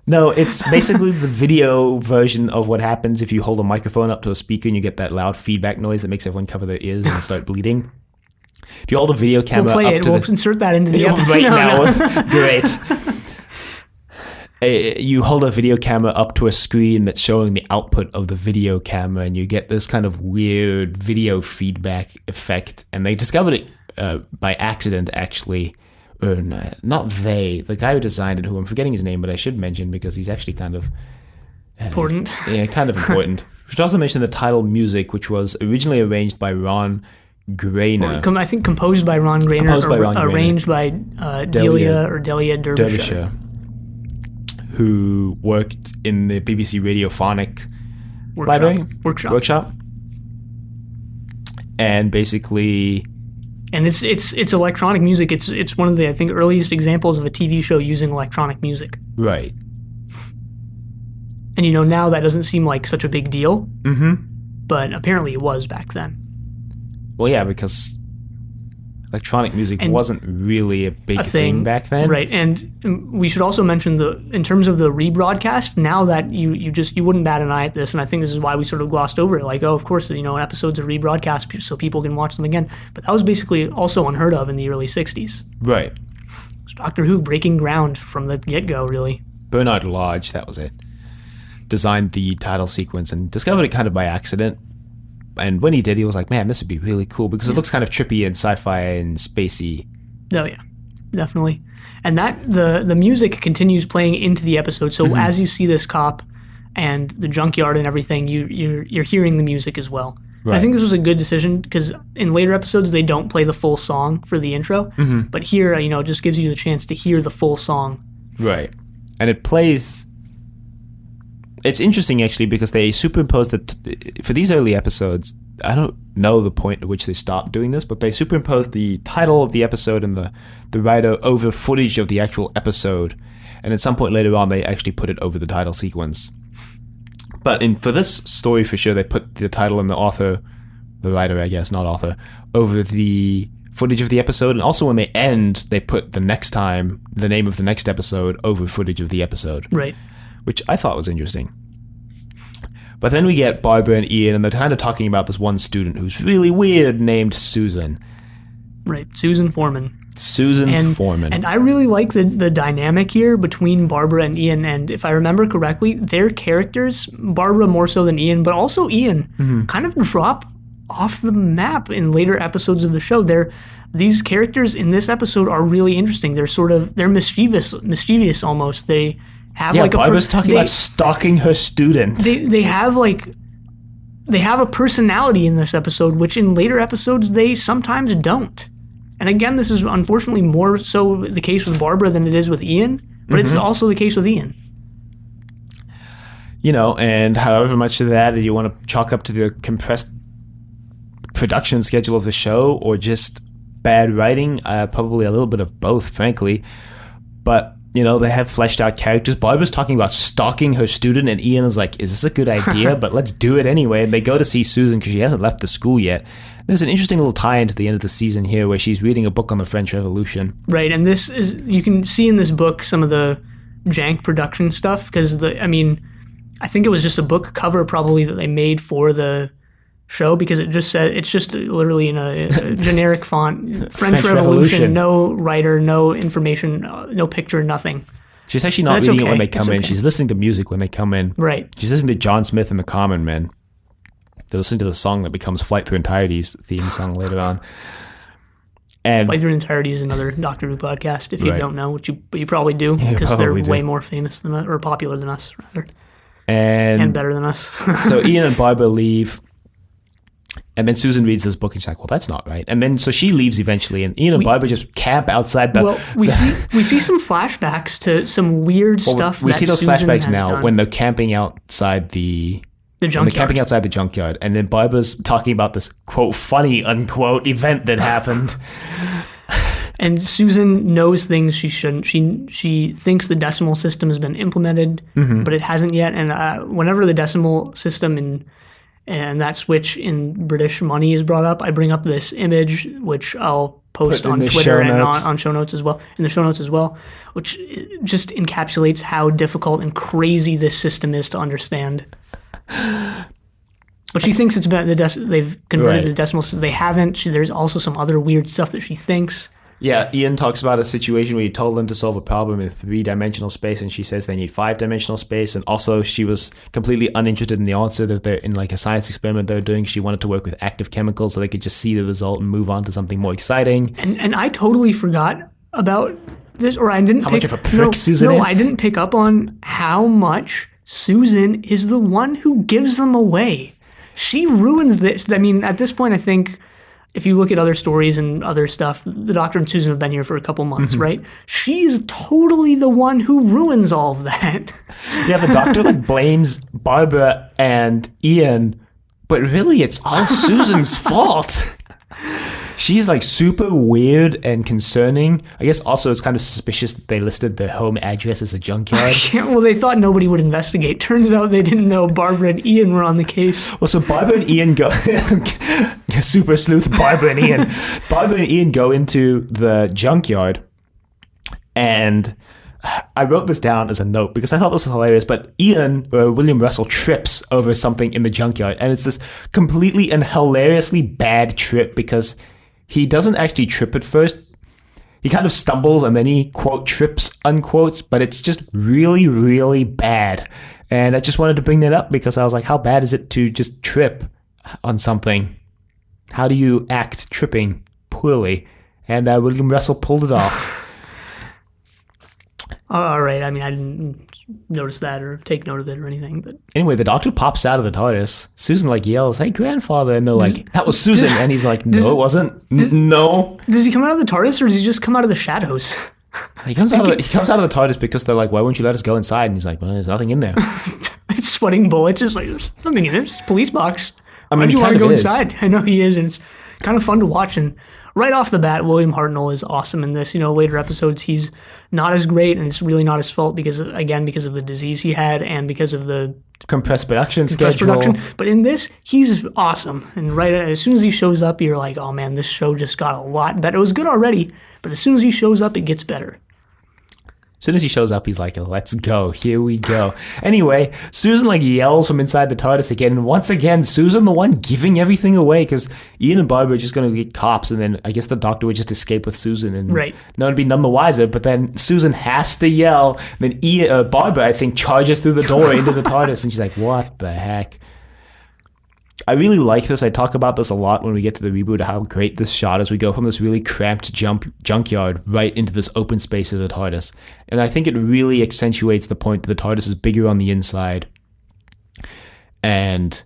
Speaker 1: No, it's basically the video version of what happens if you hold a microphone up to a speaker and you get that loud feedback noise that makes everyone cover their ears and start bleeding. If you hold a video camera
Speaker 2: we'll
Speaker 1: up to
Speaker 2: we'll insert that into the episode.
Speaker 1: Right now. Great. you hold a video camera up to a screen that's showing the output of the video camera, and you get this kind of weird video feedback effect. And they discovered it by accident, actually. Not they. The guy who designed it, who I'm forgetting his name, but I should mention because he's actually kind of
Speaker 2: important.
Speaker 1: Yeah, kind of important. We should also mention the title music, which was originally arranged by Ron Grainer.
Speaker 2: I think composed by Ron Grainer, arranged by Delia Derbyshire,
Speaker 1: who worked in the BBC Radiophonic Workshop. And basically...
Speaker 2: And it's electronic music. It's one of the, I think, earliest examples of a TV show using electronic music.
Speaker 1: Right.
Speaker 2: And now that doesn't seem like such a big deal.
Speaker 1: Mm-hmm.
Speaker 2: But apparently it was back then.
Speaker 1: Well, yeah, because electronic music wasn't really a big thing back then.
Speaker 2: Right. And we should also mention in terms of the rebroadcast, now that you wouldn't bat an eye at this, and I think this is why we sort of glossed over it. Like, oh, of course, episodes are rebroadcast so people can watch them again. But that was basically also unheard of in the early 60s.
Speaker 1: Right.
Speaker 2: Doctor Who breaking ground from the get-go, really.
Speaker 1: Bernard Lodge, that was it, designed the title sequence and discovered it kind of by accident. And when he did, he was like, man, this would be really cool because it looks kind of trippy and sci-fi and spacey.
Speaker 2: Oh, yeah, definitely. And that the music continues playing into the episode. So as you see this cop and the junkyard and everything, you're hearing the music as well. Right. I think this was a good decision because in later episodes, they don't play the full song for the intro. Mm-hmm. But here, it just gives you the chance to hear the full song.
Speaker 1: Right. And it plays... It's interesting, actually, because they superimposed it for these early episodes. I don't know the point at which they stopped doing this, but they superimposed the title of the episode and the writer over footage of the actual episode. And at some point later on, they actually put it over the title sequence. But for this story, for sure, they put the title and the writer, I guess, not author, over the footage of the episode. And also when they end, they put the name of the next episode over footage of the episode.
Speaker 2: Right.
Speaker 1: Which I thought was interesting. But then we get Barbara and Ian, and they're kind of talking about this one student who's really weird named Susan.
Speaker 2: Right, Susan Foreman.
Speaker 1: Foreman.
Speaker 2: And I really like the dynamic here between Barbara and Ian, and if I remember correctly, their characters, Barbara more so than Ian, but also Ian, kind of drop off the map in later episodes of the show. These characters in this episode are really interesting. They're mischievous almost. They have
Speaker 1: Barbara's talking about stalking her students.
Speaker 2: They have a personality in this episode, which in later episodes they sometimes don't. And again, this is unfortunately more so the case with Barbara than it is with Ian, but it's also the case with Ian.
Speaker 1: And however much of that you want to chalk up to the compressed production schedule of the show or just bad writing, probably a little bit of both, frankly. But they have fleshed out characters. Barbara's talking about stalking her student, and Ian is like, is this a good idea? But let's do it anyway. And they go to see Susan because she hasn't left the school yet. There's an interesting little tie into the end of the season here where she's reading a book on the French Revolution. Right,
Speaker 2: and you can see in this book some of the jank production stuff because, I think it was just a book cover probably that they made for the show because it's just literally in a generic font, French Revolution, no writer, no information, no picture, nothing.
Speaker 1: She's actually not reading it when they come in. She's listening to music when they come in.
Speaker 2: Right.
Speaker 1: She's listening to John Smith and the Common Men. They're listening to the song that becomes Flight Through Entirety's theme song later on. And
Speaker 2: Flight Through Entirety is another Doctor Who podcast, if you don't know, but you probably do because they're way more famous than us, or popular than us, rather. And better than us.
Speaker 1: So Ian and Barbara leave. And then Susan reads this book and she's like, well, that's not right. And then so she leaves eventually, and Ian and Barbara just camp outside the... Well,
Speaker 2: we see some flashbacks to some weird stuff.
Speaker 1: We see those flashbacks now when they're camping outside the junkyard. They're camping outside the junkyard. And then Barbara's talking about this, quote, funny, unquote, event that happened.
Speaker 2: And Susan knows things she shouldn't. She thinks the decimal system has been implemented, but it hasn't yet. And whenever the decimal system and that switch in British money is brought up, I bring up this image, which I'll post on Twitter and on show notes as well, in the show notes as well, which just encapsulates how difficult and crazy this system is to understand. But she thinks it's about they've converted the decimal system. They haven't. There's also some other weird stuff that she thinks.
Speaker 1: Yeah, Ian talks about a situation where he told them to solve a problem in 3-dimensional space, and she says they need 5-dimensional space. And also, she was completely uninterested in the answer that they're in like a science experiment they're doing. She wanted to work with active chemicals so they could just see the result and move on to something more exciting.
Speaker 2: And I totally forgot about this, or I didn't.
Speaker 1: How much of a prick Susan is?
Speaker 2: No, I didn't pick up on how much Susan is the one who gives them away. She ruins this. I mean, at this point, I think if you look at other stories and other stuff, the Doctor and Susan have been here for a couple months, right? She's totally the one who ruins all of that.
Speaker 1: Yeah, the Doctor like blames Barbara and Ian, but really it's all Susan's fault. She's like super weird and concerning. I guess also it's kind of suspicious that they listed their home address as a junkyard.
Speaker 2: Yeah, well, they thought nobody would investigate. Turns out they didn't know Barbara and Ian were on the case.
Speaker 1: Well, so Barbara and Ian go... super sleuth Barbara and Ian. Barbara and Ian go into the junkyard, and I wrote this down as a note because I thought this was hilarious, but William Russell trips over something in the junkyard, and it's this completely and hilariously bad trip because he doesn't actually trip at first. He kind of stumbles and then he, quote, trips, unquote, but it's just really, really bad. And I just wanted to bring that up because I was like, how bad is it to just trip on something? How do you act tripping poorly? And William Russell pulled it off.
Speaker 2: All right. I mean, I didn't notice that or take note of it or anything. But
Speaker 1: anyway, the Doctor pops out of the TARDIS. Susan like yells, "Hey, grandfather!" And they're like, "That was Susan." And he's like, "No, it wasn't. No."
Speaker 2: Does he come out of the TARDIS or does he just come out of the shadows?
Speaker 1: He comes out of the TARDIS because they're like, "Why won't you let us go inside?" And he's like, "Well, there's nothing in there."
Speaker 2: It's sweating bullets. It's like, there's nothing in there. It's a police box.
Speaker 1: I mean,
Speaker 2: why'd you want to go
Speaker 1: is.
Speaker 2: inside? I know he is, and it's kind of fun to watch. And right off the bat, William Hartnell is awesome in this. You know, later episodes, he's not as great, and it's really not his fault because of the disease he had and because of the
Speaker 1: compressed production schedule.
Speaker 2: But in this, he's awesome. And right as soon as he shows up, you're like, oh man, this show just got a lot better. It was good already, but as soon as he shows up, it gets better.
Speaker 1: As soon as he shows up, he's like, let's go. Here we go. Anyway, Susan like yells from inside the TARDIS again. And once again, Susan the one giving everything away because Ian and Barbara are just going to get cops. And then I guess the Doctor would just escape with Susan. And
Speaker 2: right.
Speaker 1: No one would be none the wiser. But then Susan has to yell. And then Barbara, I think, charges through the door into the TARDIS. And she's like, what the heck? I really like this. I talk about this a lot when we get to the reboot, how great this shot is. We go from this really cramped junkyard right into this open space of the TARDIS. And I think it really accentuates the point that the TARDIS is bigger on the inside. And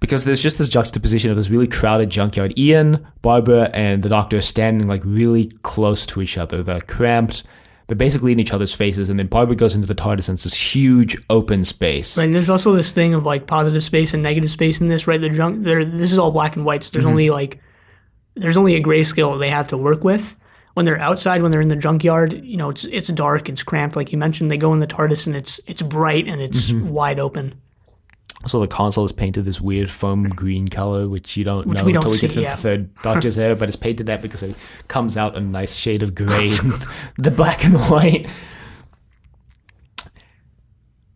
Speaker 1: because there's just this juxtaposition of this really crowded junkyard. Ian, Barbara, and the Doctor are standing like really close to each other. They're cramped. They're basically in each other's faces, and then Barbara goes into the TARDIS, and it's this huge open space.
Speaker 2: Right, and there's also this thing of like positive space and negative space in this, right? This is all black and white, so there's only a grayscale they have to work with. When they're outside, when they're in the junkyard, you know, it's dark, it's cramped, like you mentioned. They go in the TARDIS, and it's bright and it's wide open.
Speaker 1: So the console is painted this weird foam green color, which you don't know until we get to the third Doctor's era, but it's painted that because it comes out a nice shade of gray in the black and white.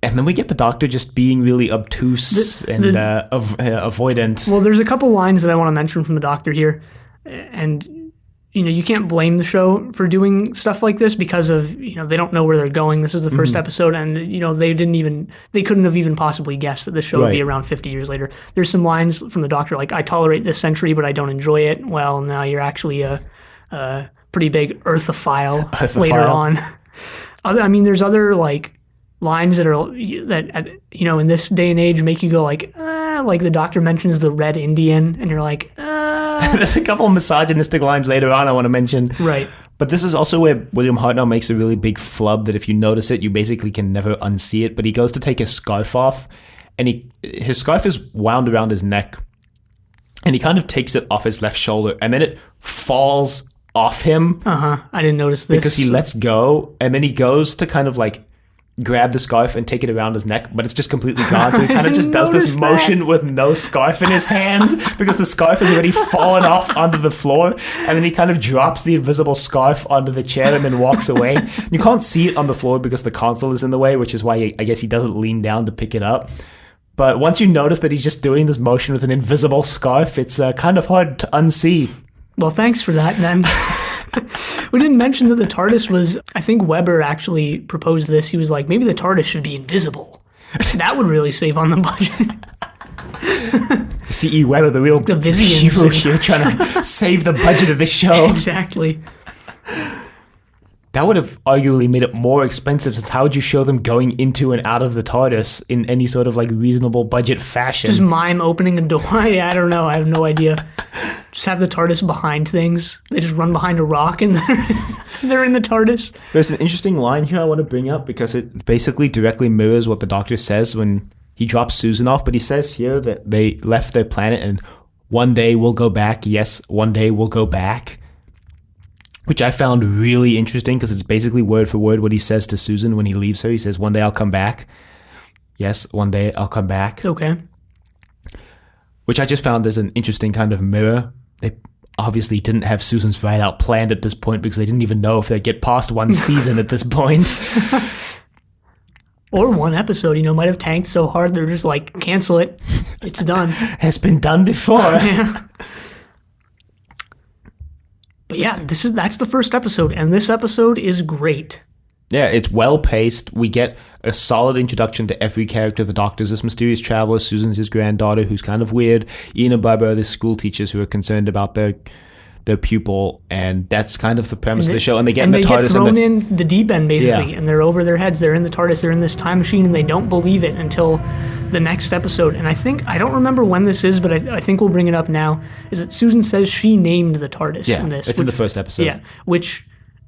Speaker 1: And then we get the Doctor just being really obtuse and avoidant.
Speaker 2: Well, there's a couple lines that I want to mention from the Doctor here, and you know, you can't blame the show for doing stuff like this because of, you know, they don't know where they're going. This is the first episode, and you know, they couldn't have even possibly guessed that the show would be around 50 years later. There's some lines from the Doctor like, "I tolerate this century, but I don't enjoy it." Well, now you're actually a pretty big Earthophile later on. There's other like lines that you know, in this day and age make you go like the Doctor mentions the Red Indian, and you're like,
Speaker 1: There's a couple of misogynistic lines later on I want to mention.
Speaker 2: Right.
Speaker 1: But this is also where William Hartnell makes a really big flub that if you notice it, you basically can never unsee it. But he goes to take his scarf off, and his scarf is wound around his neck, and he kind of takes it off his left shoulder, and then it falls off him.
Speaker 2: I didn't notice this.
Speaker 1: Because he lets go, and then he goes to kind of like grab the scarf and take it around his neck, but it's just completely gone. So he kind of just does this motion with no scarf in his hand because the scarf has already fallen off onto the floor, and then he kind of drops the invisible scarf onto the chair and then walks away. You can't see it on the floor because the console is in the way, which is why I guess he doesn't lean down to pick it up. But once you notice that he's just doing this motion with an invisible scarf, it's kind of hard to unsee.
Speaker 2: Well, thanks for that, then. We didn't mention that the TARDIS was, I think Weber actually proposed this. He was like, maybe the TARDIS should be invisible. That would really save on the budget.
Speaker 1: C.E. Weber, the real hero here, trying to save the budget of this show.
Speaker 2: Exactly.
Speaker 1: That would have arguably made it more expensive, since how would you show them going into and out of the TARDIS in any sort of like reasonable budget fashion?
Speaker 2: Just mime opening a door. I don't know. I have no idea. Just have the TARDIS behind things. They just run behind a rock and they're in the TARDIS.
Speaker 1: There's an interesting line here I want to bring up because it basically directly mirrors what the Doctor says when he drops Susan off. But he says here that they left their planet and one day we'll go back. Yes, one day we'll go back. Which I found really interesting because it's basically word for word what he says to Susan when he leaves her. He says, one day I'll come back. Yes, one day I'll come back.
Speaker 2: Okay.
Speaker 1: Which I just found as an interesting kind of mirror. They obviously didn't have Susan's ride out planned at this point because they didn't even know if they'd get past one season at this point.
Speaker 2: Or one episode, might have tanked so hard they're just like, cancel it. It's done.
Speaker 1: It's been done before.
Speaker 2: Yeah. But yeah, that's the first episode, and this episode is great.
Speaker 1: Yeah, it's well-paced. We get a solid introduction to every character. The Doctor's this mysterious traveler. Susan's his granddaughter, who's kind of weird. Ian and Barbara are the school teachers who are concerned about their pupil, and that's kind of the premise of the show. And they get in the TARDIS.
Speaker 2: They get thrown in the deep end, basically, and they're over their heads. They're in the TARDIS. They're in this time machine, and they don't believe it until the next episode. And I don't remember when this is, but I think we'll bring it up now, is that Susan says she named the TARDIS in this.
Speaker 1: It's in the first episode.
Speaker 2: Yeah, which...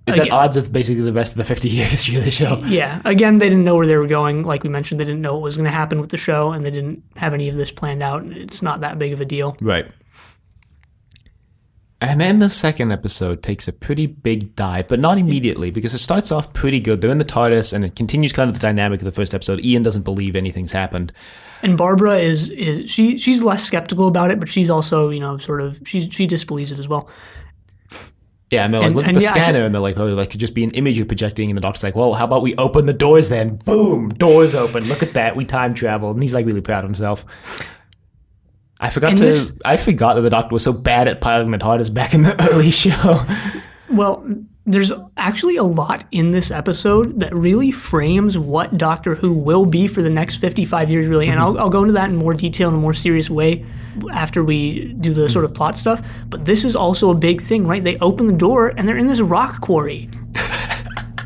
Speaker 1: Is at odds with basically the rest of the 50 years history of the show.
Speaker 2: Yeah. Again, they didn't know where they were going. Like we mentioned, they didn't know what was going to happen with the show, and they didn't have any of this planned out. It's not that big of a deal.
Speaker 1: Right. And then the second episode takes a pretty big dive, but not immediately, because it starts off pretty good. They're in the TARDIS, and it continues kind of the dynamic of the first episode. Ian doesn't believe anything's happened.
Speaker 2: And Barbara she's less skeptical about it, but she's also, she disbelieves it as well.
Speaker 1: Yeah, and they're like, look at the scanner, and they're like, oh, that could just be an image you're projecting, and the Doctor's like, well, how about we open the doors then? Boom, doors open. Look at that, we time traveled. And he's like really proud of himself. I forgot that the Doctor was so bad at piloting the TARDIS back in the early show.
Speaker 2: Well, there's actually a lot in this episode that really frames what Doctor Who will be for the next 55 years, really. And I'll go into that in more detail in a more serious way after we do the sort of plot stuff. But this is also a big thing, right? They open the door and they're in this rock quarry.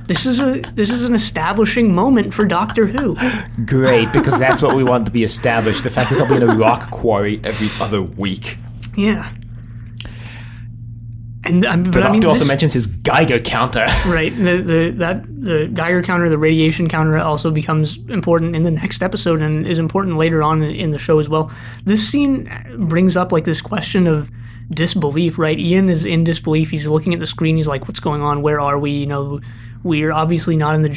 Speaker 2: This is an establishing moment for Doctor Who.
Speaker 1: Great, because that's what we want to be established. The fact that they'll be in a rock quarry every other week.
Speaker 2: Yeah. And
Speaker 1: the Doctor also mentions his Geiger counter.
Speaker 2: Right. The Geiger counter, the radiation counter, also becomes important in the next episode and is important later on in the show as well. This scene brings up like this question of disbelief, right? Ian is in disbelief. He's looking at the screen. He's like, what's going on? Where are we? We're obviously not in the...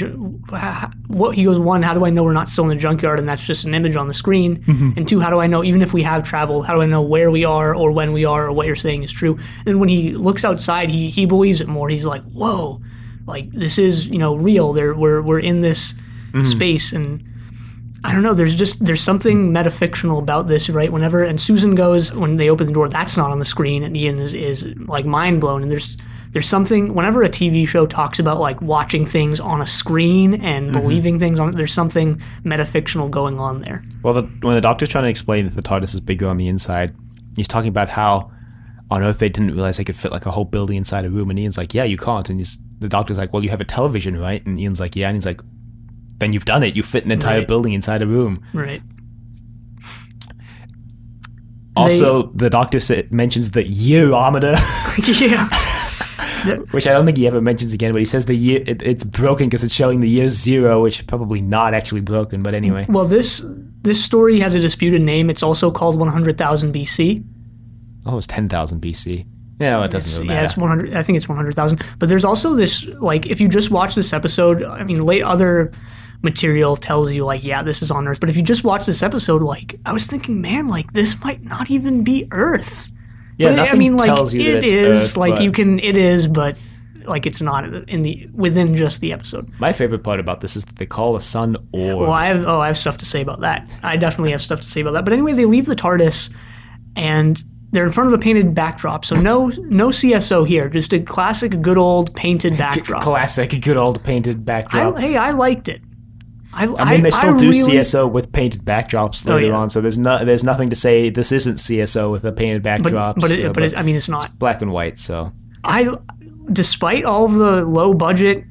Speaker 2: What he goes, one, how do I know we're not still in the junkyard and that's just an image on the screen? Mm-hmm. And two, how do I know, even if we have traveled, how do I know where we are or when we are or what you're saying is true? And when he looks outside, he believes it more. He's like, whoa, like this is, real. We're in this space, and I don't know, there's something metafictional about this, right? And Susan goes, when they open the door, that's not on the screen, and Ian is like mind blown, and there's something, whenever a TV show talks about like watching things on a screen and believing things on it, there's something metafictional going on there. Well,
Speaker 1: when the Doctor's trying to explain that the TARDIS is bigger on the inside, he's talking about how on Earth they didn't realize they could fit like a whole building inside a room, and Ian's like, yeah, you can't. And the Doctor's like, well, you have a television, right? And Ian's like, yeah. And he's like, then you've done it. You fit an entire building inside a room.
Speaker 2: Right.
Speaker 1: Also, the Doctor mentions the yearometer.
Speaker 2: Yeah.
Speaker 1: Which I don't think he ever mentions again, but he says the year it's broken because it's showing the year 0, which is probably not actually broken, but anyway.
Speaker 2: Well, this story has a disputed name. It's also called 100,000 BC.
Speaker 1: Oh, it's 10,000 BC. Yeah, well, it doesn't really matter.
Speaker 2: Yeah, it's 100. I think it's 100,000. But there's also this, like, if you just watch this episode, I mean, other material tells you, like, yeah, this is on Earth. But if you just watch this episode, like, I was thinking, man, like, this might not even be Earth.
Speaker 1: Yeah, nothing tells you that it's Earth,
Speaker 2: like, it is, but like it's not within just the episode.
Speaker 1: My favorite part about this is that they call the sun orb.
Speaker 2: Well, I have stuff to say about that. I definitely have stuff to say about that. But anyway, they leave the TARDIS, and they're in front of a painted backdrop. So no CSO here, just a classic good old painted backdrop.
Speaker 1: Classic good old painted backdrop.
Speaker 2: I liked it.
Speaker 1: I mean, they still do
Speaker 2: really,
Speaker 1: CSO with painted backdrops later on, so there's nothing to say this isn't CSO with a painted backdrop.
Speaker 2: But I mean, it's not.
Speaker 1: It's black and white, so.
Speaker 2: Despite all of the low budget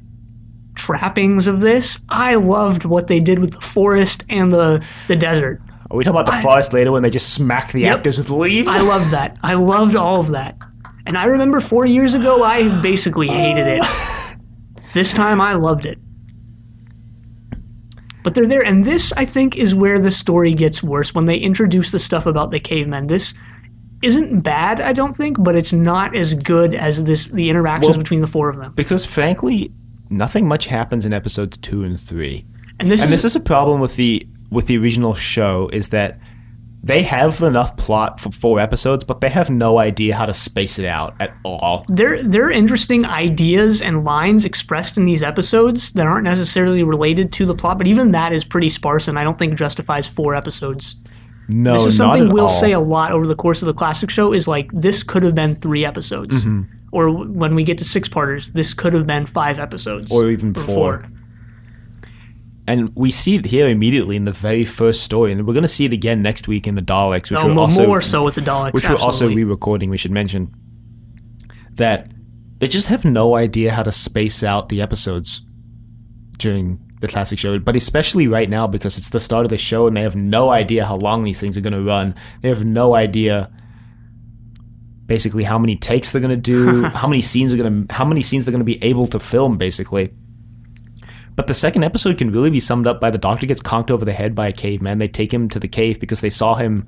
Speaker 2: trappings of this, I loved what they did with the forest and the desert.
Speaker 1: Are we talking about the forest later when they just smack the actors with leaves?
Speaker 2: I loved that. I loved all of that. And I remember 4 years ago, I basically hated it. This time, I loved it. But they're there, and this, I think, is where the story gets worse, when they introduce the stuff about the cavemen. This isn't bad, I don't think, but it's not as good as the interactions between the four of them.
Speaker 1: Because, frankly, nothing much happens in episodes 2 and 3.
Speaker 2: And this
Speaker 1: is a problem with the original show, is that they have enough plot for 4 episodes, but they have no idea how to space it out at all.
Speaker 2: There are interesting ideas and lines expressed in these episodes that aren't necessarily related to the plot, but even that is pretty sparse, and I don't think justifies 4 episodes.
Speaker 1: No,
Speaker 2: this is
Speaker 1: not
Speaker 2: something
Speaker 1: at
Speaker 2: we'll
Speaker 1: all.
Speaker 2: say a lot over the course of the classic show, is like, this could have been 3 episodes.
Speaker 1: Mm-hmm.
Speaker 2: Or when we get to 6-parters, this could have been 5 episodes.
Speaker 1: Or even 4. And we see it here immediately in the very first story, and we're going to see it again next week in the Daleks, which
Speaker 2: more so with the Daleks,
Speaker 1: which we're also re-recording. We should mention that they just have no idea how to space out the episodes during the classic show, but especially right now because it's the start of the show, and they have no idea how long these things are going to run. They have no idea, basically, how many takes they're going to do, how many scenes they're going to be able to film, basically. But the second episode can really be summed up by the Doctor gets conked over the head by a caveman. They take him to the cave because they saw him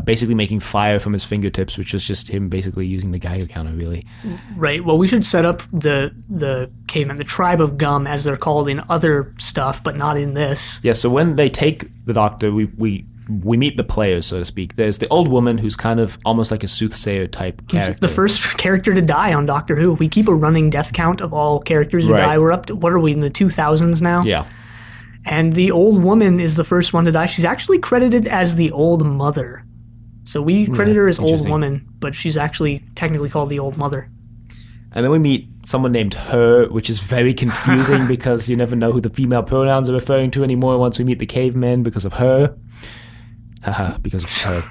Speaker 1: basically making fire from his fingertips, which was just him basically using the Geiger counter, really.
Speaker 2: Right. Well, we should set up the cavemen, the tribe of Gum, as they're called in other stuff, but not in this.
Speaker 1: Yeah, so when they take the Doctor, we meet the players, so to speak. There's the old woman who's kind of almost like a soothsayer type character.
Speaker 2: The first character to die on Doctor Who. We keep a running death count of all characters who die. We're up to, what are we, in the 2000s now?
Speaker 1: Yeah.
Speaker 2: And the old woman is the first one to die. She's actually credited as the old mother. So we credit her as old woman, but she's actually technically called the old mother.
Speaker 1: And then we meet someone named Her, which is very confusing because you never know who the female pronouns are referring to anymore once we meet the cavemen because of her. Because of her.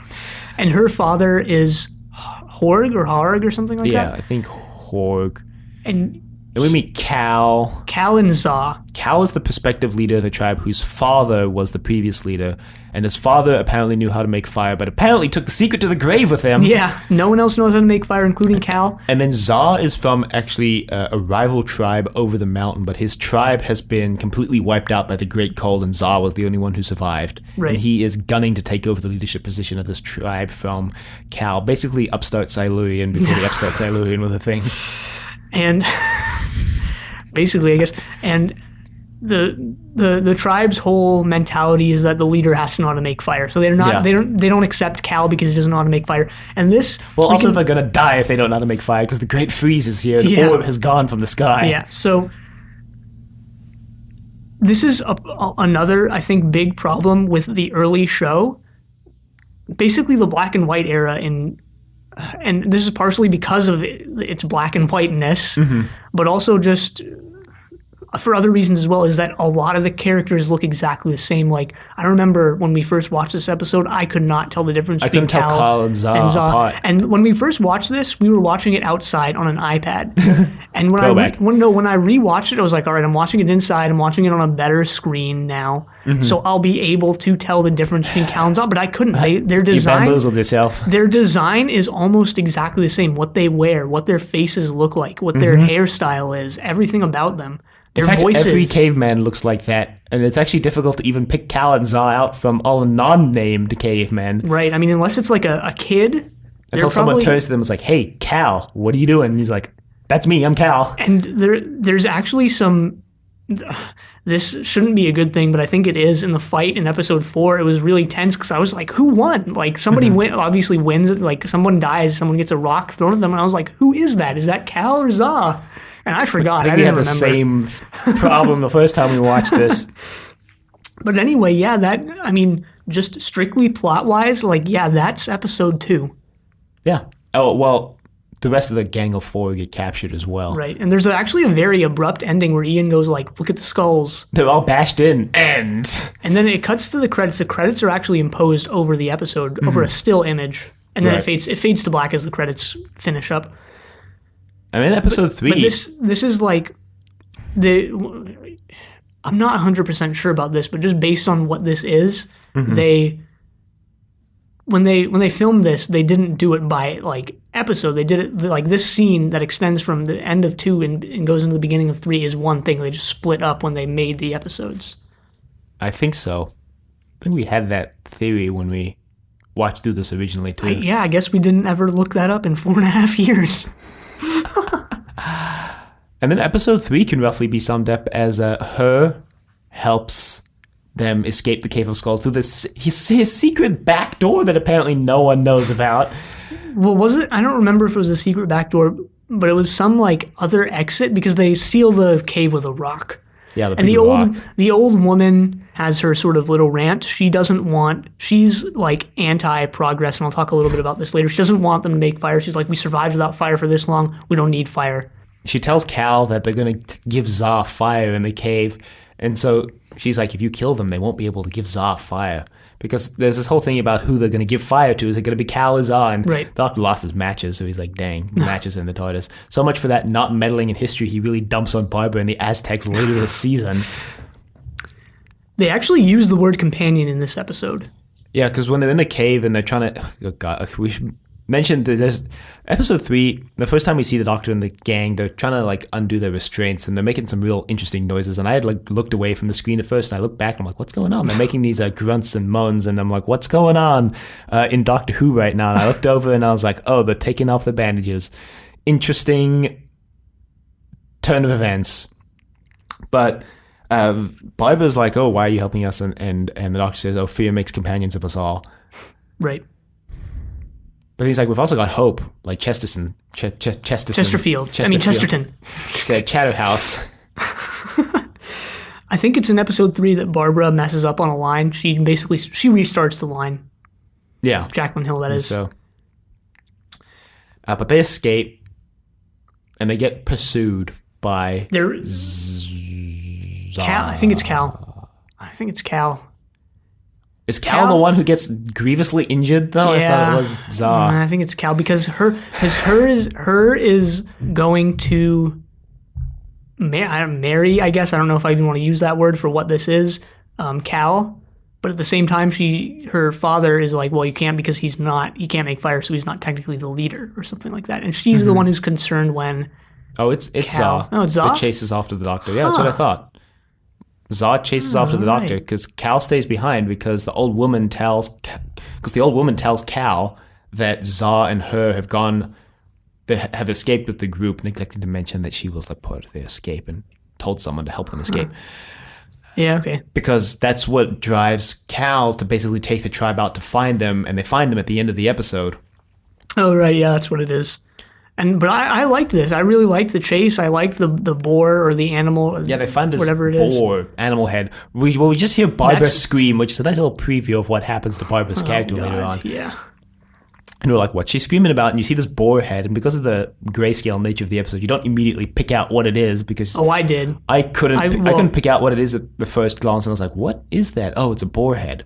Speaker 2: And her father is Horg or Harg or something like that?
Speaker 1: Yeah, I think Horg.
Speaker 2: And
Speaker 1: we meet Cal.
Speaker 2: Cal and Za.
Speaker 1: Cal is the prospective leader of the tribe whose father was the previous leader. And his father apparently knew how to make fire, but apparently took the secret to the grave with him.
Speaker 2: Yeah, no one else knows how to make fire, including Cal.
Speaker 1: And then Za is from actually a rival tribe over the mountain, but his tribe has been completely wiped out by the Great Cold, and Za was the only one who survived.
Speaker 2: Right.
Speaker 1: And he is gunning to take over the leadership position of this tribe from Cal. Basically upstart Silurian before the upstart Silurian was a thing.
Speaker 2: And basically, I guess, and the tribe's whole mentality is that the leader has to know how to make fire. So they're not they don't accept Cal because he doesn't know how to make fire. And this
Speaker 1: they're gonna die if they don't know how to make fire because the Great Freeze is here. The orb has gone from the sky.
Speaker 2: Yeah. So this is another, I think, big problem with the early show. Basically, the black and white era and this is partially because of its black and whiteness, but also just for other reasons as well, is that a lot of the characters look exactly the same. Like, I remember when we first watched this episode, I could not tell the difference between Cal
Speaker 1: and Za apart.
Speaker 2: And when we first watched this, we were watching it outside on an iPad. And when I rewatched it, I was like, all right, I'm watching it inside. I'm watching it on a better screen now. So I'll be able to tell the difference between Cal and Za, but I couldn't. Their design,
Speaker 1: you bamboozled yourself.
Speaker 2: Their design is almost exactly the same. What they wear, what their faces look like, what their hairstyle is, everything about them. Their voices.
Speaker 1: Every caveman looks like that, and it's actually difficult to even pick Cal and Za out from all the non-named cavemen.
Speaker 2: Right. I mean, unless it's like a kid.
Speaker 1: Until someone turns to them and is like, hey, Cal, what are you doing? And he's like, that's me, I'm Cal.
Speaker 2: And there's actually some... This shouldn't be a good thing, but I think it is. In the fight in episode 4, it was really tense because I was like, who won? Like, somebody obviously wins. Like, someone dies, someone gets a rock thrown at them, and I was like, who is that? Is that Cal or Za? And I forgot. I didn't remember. We had
Speaker 1: the same problem the first time we watched this.
Speaker 2: But anyway, yeah, just strictly plot-wise, like, yeah, that's episode 2.
Speaker 1: Yeah. Oh, well, the rest of the gang of 4 get captured as well.
Speaker 2: Right. And there's actually a very abrupt ending where Ian goes like, look at the skulls.
Speaker 1: They're all bashed in. And
Speaker 2: then it cuts to the credits. The credits are actually imposed over the episode, over a still image. And then
Speaker 1: Right.
Speaker 2: it fades to black as the credits finish up.
Speaker 1: I mean, episode 3.
Speaker 2: But this is like I'm not 100% sure about this, but just based on what this is, when they filmed this, they didn't do it by like episode. They did it like this scene that extends from the end of 2 and goes into the beginning of 3 is one thing. They just split up when they made the episodes.
Speaker 1: I think so. I think we had that theory when we watched through this originally, too.
Speaker 2: I guess we didn't ever look that up in 4.5 years.
Speaker 1: And then episode 3 can roughly be summed up as her helps them escape the Cave of Skulls through his secret back door that apparently no one knows about.
Speaker 2: Well, was it? I don't remember if it was a secret back door, but it was some like other exit because they seal the cave with a rock.
Speaker 1: Yeah,
Speaker 2: and the old woman has her sort of little rant. She's like anti-progress, and I'll talk a little bit about this later. She doesn't want them to make fire. She's like, we survived without fire for this long. We don't need fire.
Speaker 1: She tells Cal that they're going to give Za fire in the cave. And so she's like, if you kill them, they won't be able to give Za fire. Because there's this whole thing about who they're going to give fire to. Is it going to be Cal or Za? And
Speaker 2: right.
Speaker 1: the Doctor lost his matches, so he's like, dang, matches are in the TARDIS. So much for that not meddling in history he really dumps on Barbara and the Aztecs later this season.
Speaker 2: They actually use the word companion in this episode.
Speaker 1: Yeah, because when they're in the cave and they're trying to... Oh God, we should mention that there's... Episode 3, the first time we see the Doctor and the gang, they're trying to like undo their restraints and they're making some real interesting noises. And I had like looked away from the screen at first and I looked back and I'm like, what's going on? They're making these grunts and moans and I'm like, what's going on in Doctor Who right now? And I looked over and I was like, oh, they're taking off the bandages. Interesting turn of events. But Barbara's like, oh, why are you helping us? And the Doctor says, oh, fear makes companions of us all.
Speaker 2: Right.
Speaker 1: But he's like, we've also got hope, like Chesterton.
Speaker 2: Chesterfield. I mean, Chesterton.
Speaker 1: Said Chatterhouse.
Speaker 2: I think it's in episode 3 that Barbara messes up on a line. She restarts the line.
Speaker 1: Yeah.
Speaker 2: Jacqueline Hill, that is.
Speaker 1: So, but they escape, and they get pursued by...
Speaker 2: Cal. I think it's Cal. Is
Speaker 1: Cal the one who gets grievously injured, though?
Speaker 2: Yeah.
Speaker 1: I thought it was Za.
Speaker 2: I think it's Cal because her is going to marry, I guess. I don't know if I even want to use that word for what this is, Cal. But at the same time, her father is like, well, you can't because he can't make fire, so he's not technically the leader or something like that. And she's the one who's concerned when...
Speaker 1: Oh, it's Za.
Speaker 2: Oh, it's Za?
Speaker 1: That chases after the Doctor. Yeah, that's what I thought. Za chases after the Doctor because Cal stays behind because the old woman tells Cal that Za and her have escaped with the group, neglecting to mention that she was like part of their escape and told someone to help them escape.
Speaker 2: Yeah, okay.
Speaker 1: Because that's what drives Cal to basically take the tribe out to find them, and they find them at the end of the episode.
Speaker 2: Oh, right, yeah, that's what it is. But I liked this. I really liked the chase. I liked the boar or the animal.
Speaker 1: Yeah, they find this
Speaker 2: whatever it is.
Speaker 1: boar, animal head. We just hear Barbara scream, which is a nice little preview of what happens to Barbara's character later on.
Speaker 2: Yeah.
Speaker 1: And we're like, what's she screaming about? And you see this boar head, and because of the grayscale nature of the episode, you don't immediately pick out what it is because...
Speaker 2: Oh, I did.
Speaker 1: I couldn't pick out what it is at the first glance, and I was like, what is that? Oh, it's a boar head.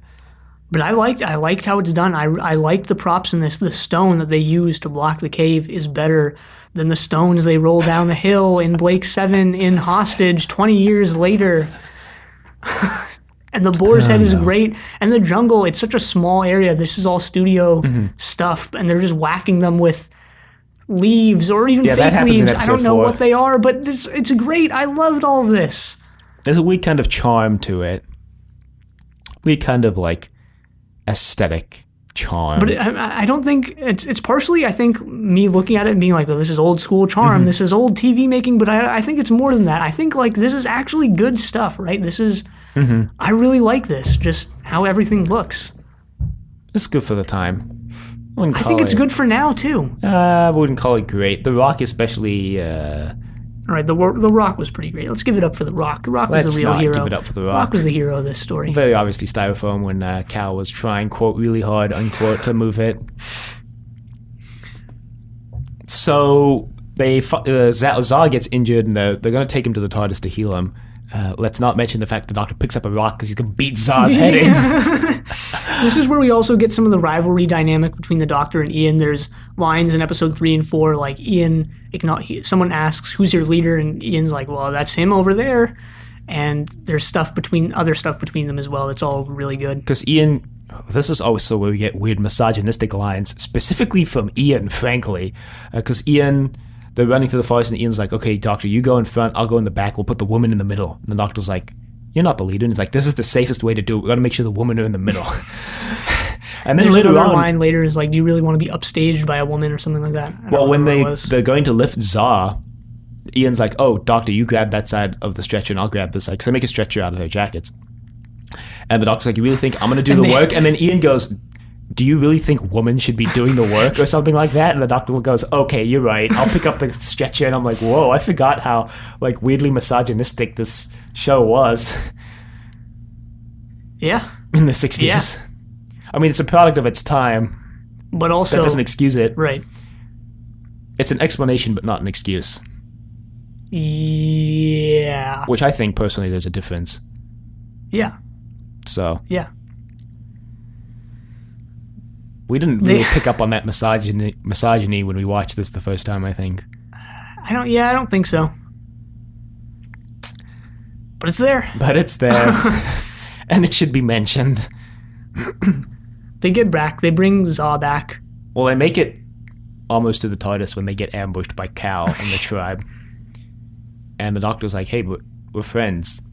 Speaker 2: But I liked how it's done. I liked the props in this. The stone that they use to block the cave is better than the stones they roll down the hill in Blake 7 in Hostage 20 years later. And the boar's head is great. And the jungle, it's such a small area. This is all studio stuff. And they're just whacking them with leaves or even fake leaves. I don't know what they are, but it's great. I loved all of this.
Speaker 1: There's a weird kind of charm to it. Weird kind of like... aesthetic charm.
Speaker 2: But I don't think it's partially, I think, me looking at it and being like, oh, this is old school charm, this is old TV making, but I think it's more than that. I think like this is actually good stuff, right? This is I really like this, just how everything looks.
Speaker 1: It's good for the time.
Speaker 2: I think it's good for now too.
Speaker 1: I wouldn't call it great. The Rock especially...
Speaker 2: All right, the Rock was pretty great. Let's give it up for the Rock. The Rock was the real hero.
Speaker 1: Give it up for the Rock.
Speaker 2: Rock was the hero of this story.
Speaker 1: Very obviously styrofoam when Cal was trying, quote, really hard, unquote, to move it. So Zar gets injured, and they're going to take him to the TARDIS to heal him. Let's not mention the fact the Doctor picks up a rock because he's going to beat Zar's head in.
Speaker 2: This is where we also get some of the rivalry dynamic between the Doctor and Ian. There's lines in episode 3 and 4, like Ian, someone asks, who's your leader? And Ian's like, well, that's him over there. And there's other stuff between them as well. It's all really good.
Speaker 1: Because Ian, this is also where we get weird misogynistic lines, specifically from Ian, frankly. Because Ian, they're running through the forest, and Ian's like, okay, Doctor, you go in front, I'll go in the back, we'll put the woman in the middle. And the Doctor's like, you're not the leader. And he's like, this is the safest way to do it. We got to make sure the women are in the middle. And then
Speaker 2: later on, line later is like, do you really want to be upstaged by a woman or something like that?
Speaker 1: Well, when they're going to lift Zar, Ian's like, oh, Doctor, you grab that side of the stretcher and I'll grab this side. Because they make a stretcher out of their jackets. And the Doctor's like, you really think I'm going to do the work? And then Ian goes, do you really think women should be doing the work or something like that? And the Doctor goes, okay, you're right. I'll pick up the stretcher. And I'm like, whoa, I forgot how like weirdly misogynistic this show was.
Speaker 2: Yeah.
Speaker 1: In the 60s. Yeah. I mean, it's a product of its time.
Speaker 2: But also...
Speaker 1: that doesn't excuse it.
Speaker 2: Right.
Speaker 1: It's an explanation, but not an excuse.
Speaker 2: Yeah.
Speaker 1: Which I think, personally, there's a difference.
Speaker 2: Yeah.
Speaker 1: So...
Speaker 2: yeah.
Speaker 1: We didn't really pick up on that misogyny when we watched this the first time, I think.
Speaker 2: I don't think so. But it's there.
Speaker 1: But it's there. And it should be mentioned.
Speaker 2: They get back. They bring Zar back.
Speaker 1: Well, they make it almost to the TARDIS when they get ambushed by Cal and the tribe. And the Doctor's like, hey, we're friends.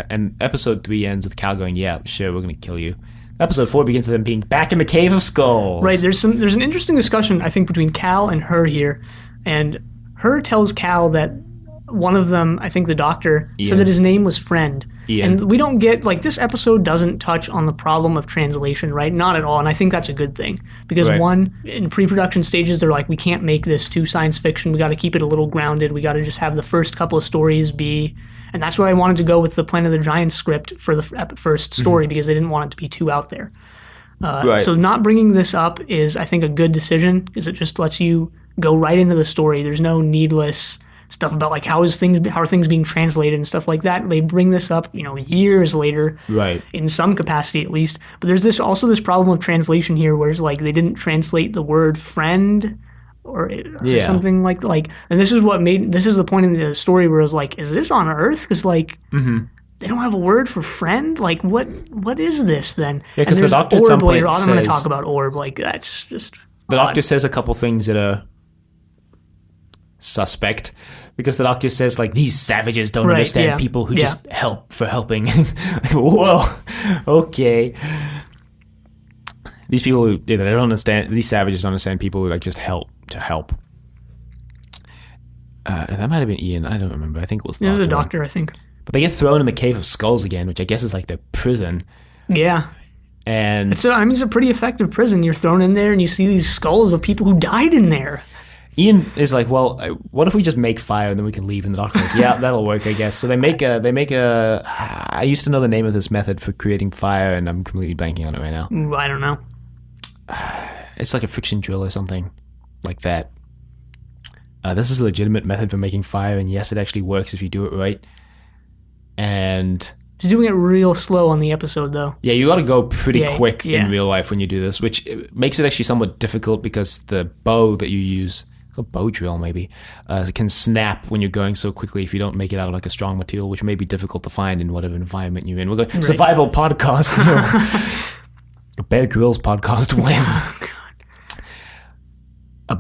Speaker 1: And episode 3 ends with Cal going, yeah, sure, we're going to kill you. Episode 4 begins with them being back in the Cave of Skulls.
Speaker 2: Right, there's an interesting discussion, I think, between Cal and her here. And her tells Cal that one of them, I think the Doctor, said that his name was Friend.
Speaker 1: Ian.
Speaker 2: And we don't get, like, this episode doesn't touch on the problem of translation, right? Not at all. And I think that's a good thing. Because one, in pre-production stages, they're like, we can't make this too science fiction. We got to keep it a little grounded. We got to just have the first couple of stories be... And that's why I wanted to go with the Planet of the Giants script for the first story, because they didn't want it to be too out there. So not bringing this up is, I think, a good decision, because it just lets you go right into the story. There's no needless stuff about like how are things being translated and stuff like that. They bring this up, years later, in some capacity at least. But there's also this problem of translation here, where it's like they didn't translate the word friend. Or something like, and this is the point in the story where I was like, is this on Earth? Because they don't have a word for friend. Like, what is this then?
Speaker 1: Yeah, because the Doctor at some point says,
Speaker 2: I'm going to talk about Orb. Like, that's just
Speaker 1: the Doctor says a couple things that are suspect. Because the Doctor says, like, these savages don't understand people who just help for helping. Whoa, okay. These people who they don't understand. These savages don't understand people who like just help to help. That might have been Ian. I don't remember. I think it was.
Speaker 2: It was a Doctor, I think.
Speaker 1: But they get thrown in the Cave of Skulls again, which I guess is like their prison.
Speaker 2: Yeah.
Speaker 1: And
Speaker 2: it's a pretty effective prison. You're thrown in there, and you see these skulls of people who died in there.
Speaker 1: Ian is like, well, what if we just make fire and then we can leave? And the Doctor's like, yeah, that'll work, I guess. So they make a. I used to know the name of this method for creating fire, and I'm completely blanking on it right now.
Speaker 2: Ooh, I don't know.
Speaker 1: It's like a friction drill or something like that. This is a legitimate method for making fire, and yes, it actually works if you do it right. And
Speaker 2: just doing it real slow on the episode, though.
Speaker 1: Yeah, you got to go pretty quick in real life when you do this, which makes it actually somewhat difficult because the bow that you use, a bow drill maybe, can snap when you're going so quickly if you don't make it out of like a strong material, which may be difficult to find in whatever environment you're in. We're going survival podcast. Bear Grylls podcast win. Oh, God.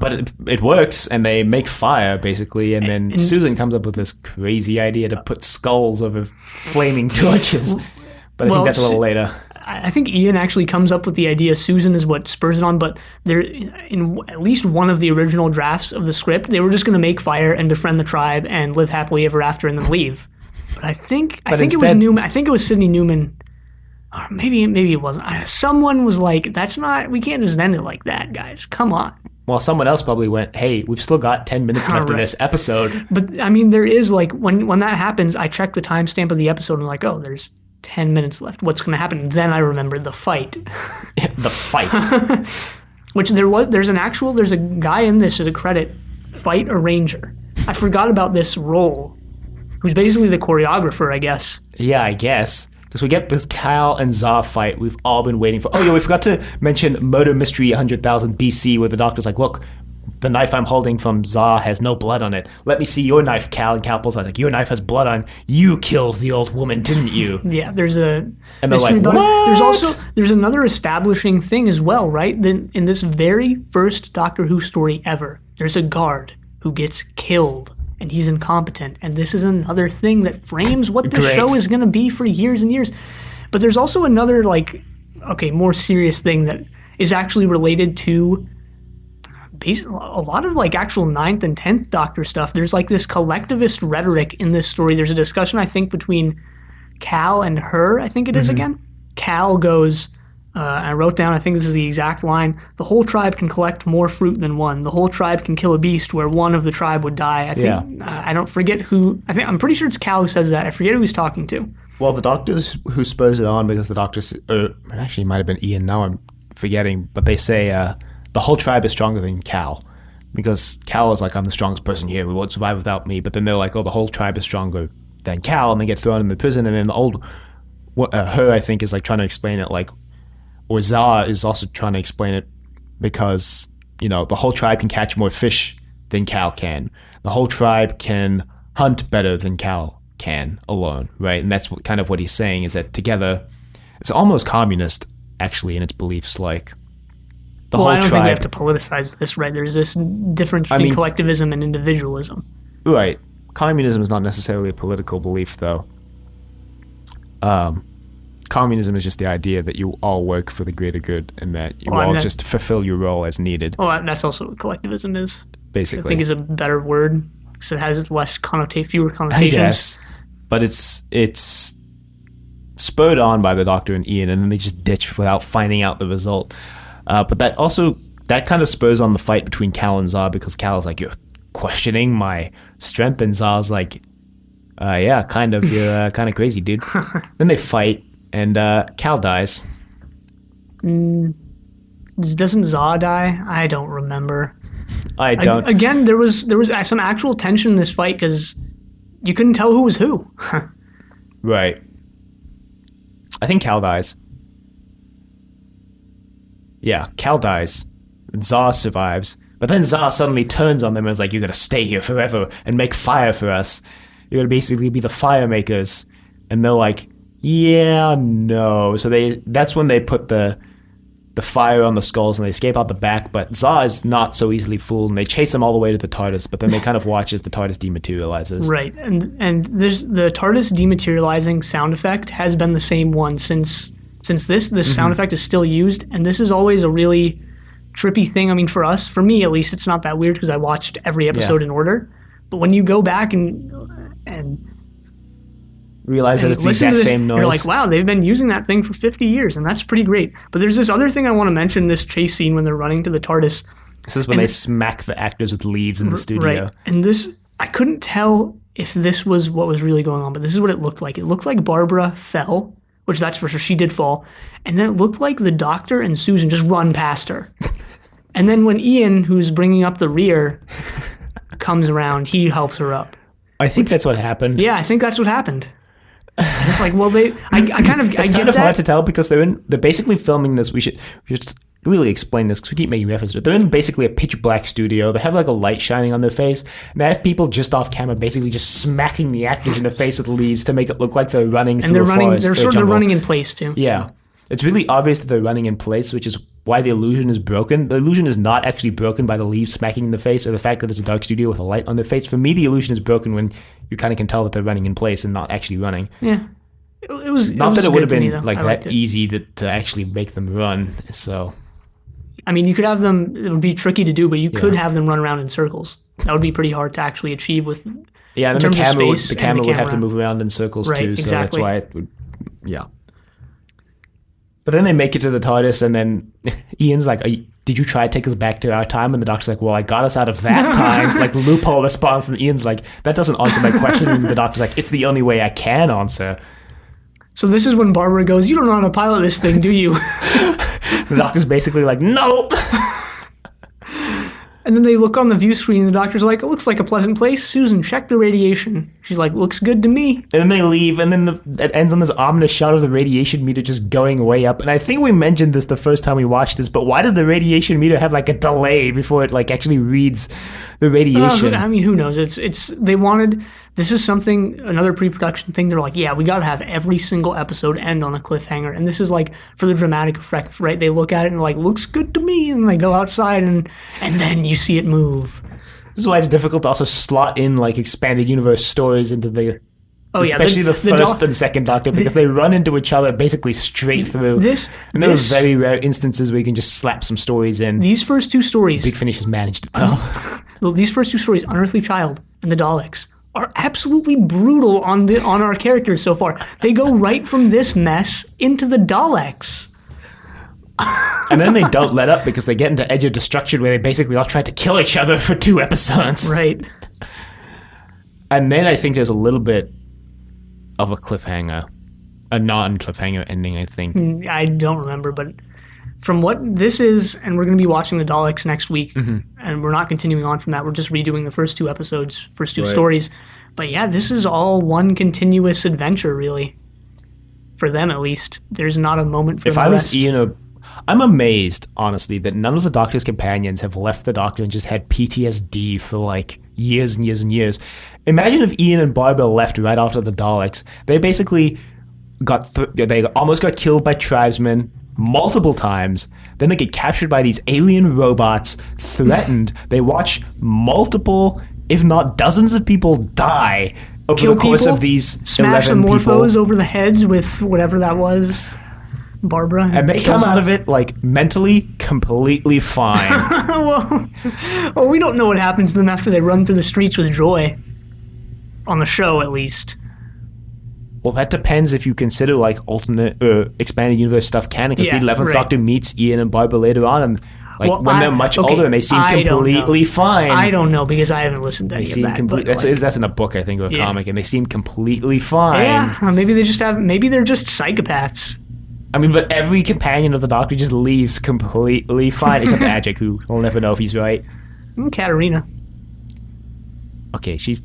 Speaker 1: But it works, and they make fire, basically, and then Susan comes up with this crazy idea to put skulls over flaming torches. But I think that's a little later.
Speaker 2: I think Ian actually comes up with the idea. Susan is what spurs it on, but there, in at least one of the original drafts of the script, they were just going to make fire and befriend the tribe and live happily ever after and then leave. But I think it was Newman. I think it was Sidney Newman. Or maybe it wasn't. Someone was like, we can't just end it like that, guys. Come on.
Speaker 1: Well, someone else probably went, hey, we've still got 10 minutes left in this episode.
Speaker 2: But, I mean, there is, like, when that happens, I check the timestamp of the episode and I'm like, oh, there's 10 minutes left. What's going to happen? Then I remember the fight.
Speaker 1: The fight.
Speaker 2: Which there's a guy in this as a credit fight a ranger. I forgot about this role, who's basically the choreographer, I guess.
Speaker 1: Yeah, I guess. Because we get this Cal and Zah fight we've all been waiting for. Oh, yeah, we forgot to mention Murder Mystery 100,000 BC, where the doctor's like, look, the knife I'm holding from Zah has no blood on it. Let me see your knife, Cal. And Cal pulls out, like, your knife has blood on. You killed the old woman, didn't you?
Speaker 2: Yeah, there's a
Speaker 1: and they're like,
Speaker 2: what? There's another establishing thing as well, right? In this very first Doctor Who story ever, there's a guard who gets killed, and he's incompetent. And this is another thing that frames what the show is going to be for years and years. But there's also another, like, more serious thing that is actually related to a lot of, like, actual 9th and 10th Doctor stuff. There's, like, this collectivist rhetoric in this story. There's a discussion, I think, between Cal and her, I think it is again. Cal goes, I wrote down, I think this is the exact line, the whole tribe can collect more fruit than one. The whole tribe can kill a beast where one of the tribe would die. I think, I don't forget who, I'm pretty sure it's Cal who says that. I forget who he's talking to.
Speaker 1: Well, the doctors who spurs it on, because the doctors, actually it might have been Ian, now I'm forgetting, but they say the whole tribe is stronger than Cal, because Cal is like, I'm the strongest person here, we won't survive without me, but then they're like, oh, the whole tribe is stronger than Cal, and they get thrown in the prison, and then her, I think, is like trying to explain it, like, or Zah is also trying to explain it because, you know, the whole tribe can catch more fish than Cal can. The whole tribe can hunt better than Cal can alone, right? And that's kind of what he's saying, is that together, it's almost communist, actually, in its beliefs, like, the whole tribe. I don't think we
Speaker 2: have to politicize this, right? There's this difference between collectivism and individualism.
Speaker 1: Right. Communism is not necessarily a political belief, though. Communism is just the idea that you all work for the greater good and that you all just fulfill your role as needed.
Speaker 2: Well, that's also what collectivism is.
Speaker 1: Basically.
Speaker 2: I think is a better word because it has fewer connotations.
Speaker 1: I guess. But it's spurred on by the Doctor and Ian, and then they just ditch without finding out the result. But that kind of spurs on the fight between Cal and Zah, because Cal is like, you're questioning my strength, and Zah's like, yeah, kind of. You're kind of crazy, dude. Then they fight, and Cal dies.
Speaker 2: Doesn't Zah die? I don't remember.
Speaker 1: I don't.
Speaker 2: Again, there was some actual tension in this fight because you couldn't tell who was who.
Speaker 1: Right. I think Cal dies. Yeah, Cal dies. And Zah survives. But then Zah suddenly turns on them and is like, you're going to stay here forever and make fire for us. You're going to basically be the fire makers. And they're like, yeah, no. So that's when they put the fire on the skulls and they escape out the back. But Zah is not so easily fooled, and they chase them all the way to the TARDIS. But then they kind of watch as the TARDIS dematerializes.
Speaker 2: Right. And there's the TARDIS dematerializing sound effect has been the same one since this sound effect is still used, and this is always a really trippy thing. I mean, for me at least, it's not that weird because I watched every episode in order. But when you go back and
Speaker 1: realize that it's the exact same noise,
Speaker 2: you're like, wow, they've been using that thing for 50 years, and that's pretty great. But there's this other thing I want to mention, this chase scene when they're running to the TARDIS.
Speaker 1: This is when they smack the actors with leaves in the studio.
Speaker 2: Right. And this, I couldn't tell if this was what was really going on, but this is what it looked like. It looked like Barbara fell, which that's for sure, she did fall. And then it looked like the Doctor and Susan just run past her. And then when Ian, who's bringing up the rear, comes around, he helps her up.
Speaker 1: I think that's what happened.
Speaker 2: Yeah, I think that's what happened. And it's like, well, it's
Speaker 1: kind of hard to tell because they're basically filming this. We should just really explain this because we keep making references to it. They're in basically a pitch black studio. They have like a light shining on their face, and they have people just off camera basically just smacking the actors in the face with leaves to make it look like they're running through a forest.
Speaker 2: They're sort of running in place too.
Speaker 1: Yeah. It's really obvious that they're running in place, which is why the illusion is broken. The illusion is not actually broken by the leaves smacking in the face or the fact that it's a dark studio with a light on their face. For me, the illusion is broken when you kind of can tell that they're running in place and not actually running.
Speaker 2: Yeah. It was
Speaker 1: that it would have been like that easy to actually make them run. So,
Speaker 2: I mean, you could have them. It would be tricky to do, but you could have them run around in circles. That would be pretty hard to actually achieve with.
Speaker 1: Yeah, and then the camera would have to move around in circles too. So that's why it would. Yeah. But then they make it to the TARDIS, and then Ian's like, did you try to take us back to our time? And the Doctor's like, well, I got us out of that time. Like, loophole response. And Ian's like, that doesn't answer my question. And the Doctor's like, it's the only way I can answer.
Speaker 2: So this is when Barbara goes, you don't know how to pilot this thing, do you?
Speaker 1: The Doctor's basically like, no.
Speaker 2: And then they look on the view screen, and the doctor's like, it looks like a pleasant place. Susan, check the radiation. She's like, looks good to me.
Speaker 1: And then they leave, and then it ends on this ominous shot of the radiation meter just going way up. And I think we mentioned this the first time we watched this, but why does the radiation meter have like a delay before it like actually reads the radiation?
Speaker 2: I mean, who knows? They wanted, this is something, another pre-production thing. They're like, yeah, we got to have every single episode end on a cliffhanger. And this is like for the dramatic effect, right? They look at it and like, looks good to me. And they go outside and then you see it move.
Speaker 1: This is why it's difficult to also slot in like expanded universe stories into the, especially the first and second Doctor, because they run into each other basically straight through. And there are very rare instances where you can just slap some stories in.
Speaker 2: These first two stories,
Speaker 1: Big Finish has managed it though.
Speaker 2: Well, these first two stories, Unearthly Child and the Daleks, are absolutely brutal on our characters so far. They go right from this mess into the Daleks.
Speaker 1: And then they don't let up because they get into Edge of Destruction where they basically all try to kill each other for 2 episodes.
Speaker 2: Right.
Speaker 1: And then I think there's a little bit of a cliffhanger. A non-cliffhanger ending, I think.
Speaker 2: I don't remember, but from what this is, and we're going to be watching the Daleks next week, and we're not continuing on from that. We're just redoing the first 2 episodes, first 2 stories. But yeah, this is all one continuous adventure, really. For them, at least. There's not a moment for the rest. If I was
Speaker 1: Ian, I'm amazed, honestly, that none of the Doctor's companions have left the Doctor and just had PTSD for like years and years and years. Imagine if Ian and Barbara left right after the Daleks. They basically they almost got killed by tribesmen multiple times. Then they get captured by these alien robots, threatened. They watch multiple, if not dozens of people die over the course of these 11 people.
Speaker 2: Smash the Morphos over the heads with whatever that was. Barbara.
Speaker 1: And they come out of it, like, mentally completely fine.
Speaker 2: well, we don't know what happens to them after they run through the streets with joy. On the show, at least.
Speaker 1: Well, that depends if you consider, like, alternate, expanded universe stuff canon, because the 11th Doctor meets Ian and Barbara later on, and, like, when they're much older, and they seem completely fine.
Speaker 2: I don't know, because I haven't listened to any of that.
Speaker 1: That's in a book, I think, or a comic, and they seem completely fine.
Speaker 2: Yeah, maybe they're just psychopaths.
Speaker 1: I mean, but every companion of the Doctor just leaves completely fine, except Ajak, who we'll never know if he's right.
Speaker 2: Katarina.
Speaker 1: Okay, she's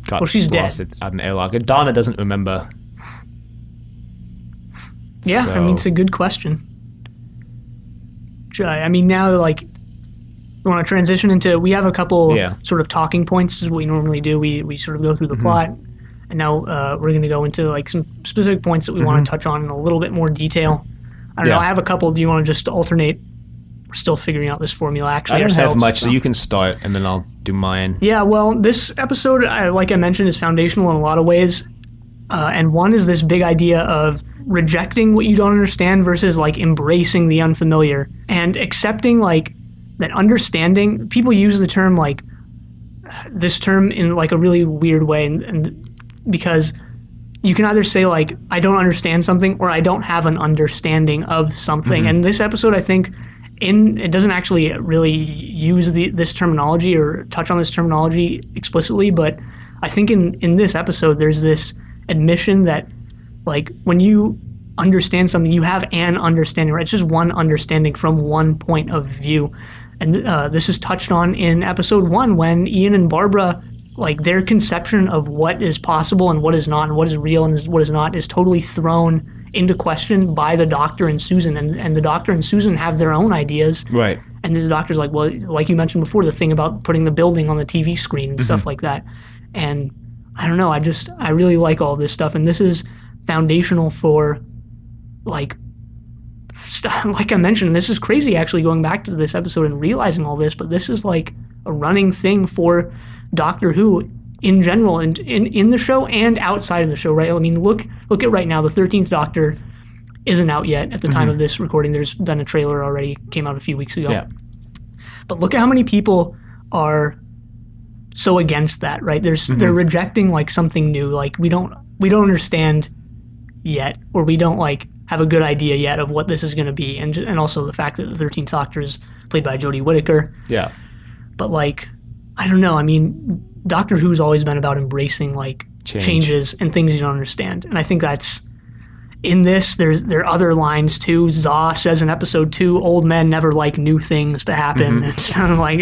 Speaker 2: dead.
Speaker 1: Out in airlock. And Donna doesn't remember.
Speaker 2: Yeah, so. I mean, it's a good question. I mean, now, like, we want to transition into, we have a couple sort of talking points. This is what we normally do. We sort of go through the plot. And now we're going to go into like some specific points that we want to touch on in a little bit more detail. I don't know. I have a couple. Do you want to just alternate? We're still figuring out this formula actually ourselves.
Speaker 1: I don't have much, so you can start, and then I'll do mine.
Speaker 2: Yeah, well, this episode, like I mentioned, is foundational in a lot of ways. And one is this big idea of rejecting what you don't understand versus like embracing the unfamiliar. And accepting like that understanding. People use the term like, this term in like a really weird way. And because you can either say like I don't understand something or I don't have an understanding of something. And this episode, I think, it doesn't actually really use this terminology or touch on this terminology explicitly, but I think in this episode there's this admission that like when you understand something, you have an understanding, right? It's just one understanding from one point of view. And this is touched on in episode 1 when Ian and Barbara, like their conception of what is possible and what is not and what is real and what is not is totally thrown into question by the Doctor and Susan. And the Doctor and Susan have their own ideas.
Speaker 1: Right.
Speaker 2: And the Doctor's like, well, like you mentioned before, the thing about putting the building on the TV screen and stuff like that. And I don't know, I really like all this stuff. And this is foundational for like I mentioned, this is crazy actually going back to this episode and realizing all this, but this is like a running thing for Doctor Who in general and in the show and outside of the show, right? I mean, look at right now, the 13th Doctor isn't out yet at the time of this recording. There's been a trailer already, came out a few weeks ago. Yeah. But look at how many people are so against that, right? They're rejecting like something new, like we don't understand yet, or we don't like have a good idea yet of what this is going to be, and also the fact that the 13th Doctor is played by Jodie Whittaker. Yeah. But like, I don't know. I mean, Doctor Who's always been about embracing like changes and things you don't understand, and I think in this, there are other lines too. Za says in episode 2, old men never like new things to happen. It's kind of like,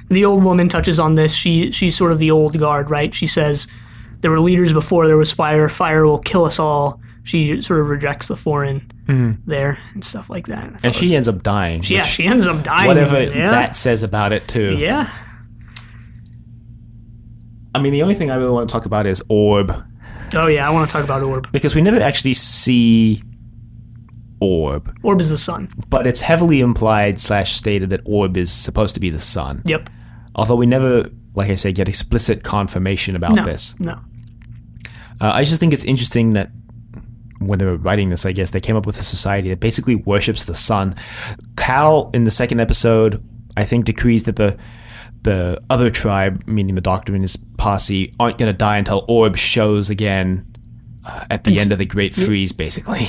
Speaker 2: the old woman touches on this. She's sort of the old guard, right? She says, there were leaders before there was fire. Fire will kill us all. She sort of rejects the foreign there and stuff like that.
Speaker 1: And she ends up dying.
Speaker 2: She ends up dying.
Speaker 1: Whatever that says about it, too.
Speaker 2: Yeah.
Speaker 1: I mean, the only thing I really want to talk about is Orb.
Speaker 2: Oh, yeah, I want to talk about Orb.
Speaker 1: Because we never actually see Orb.
Speaker 2: Orb is the sun.
Speaker 1: But it's heavily implied / stated that Orb is supposed to be the sun.
Speaker 2: Yep.
Speaker 1: Although we never, like I said, get explicit confirmation about this.
Speaker 2: No.
Speaker 1: I just think it's interesting that when they were writing this, I guess, they came up with a society that basically worships the sun. Cal, in the second episode, I think decrees that the other tribe, meaning the Doctor and his posse, aren't going to die until Orb shows again at the end of the Great Freeze, basically.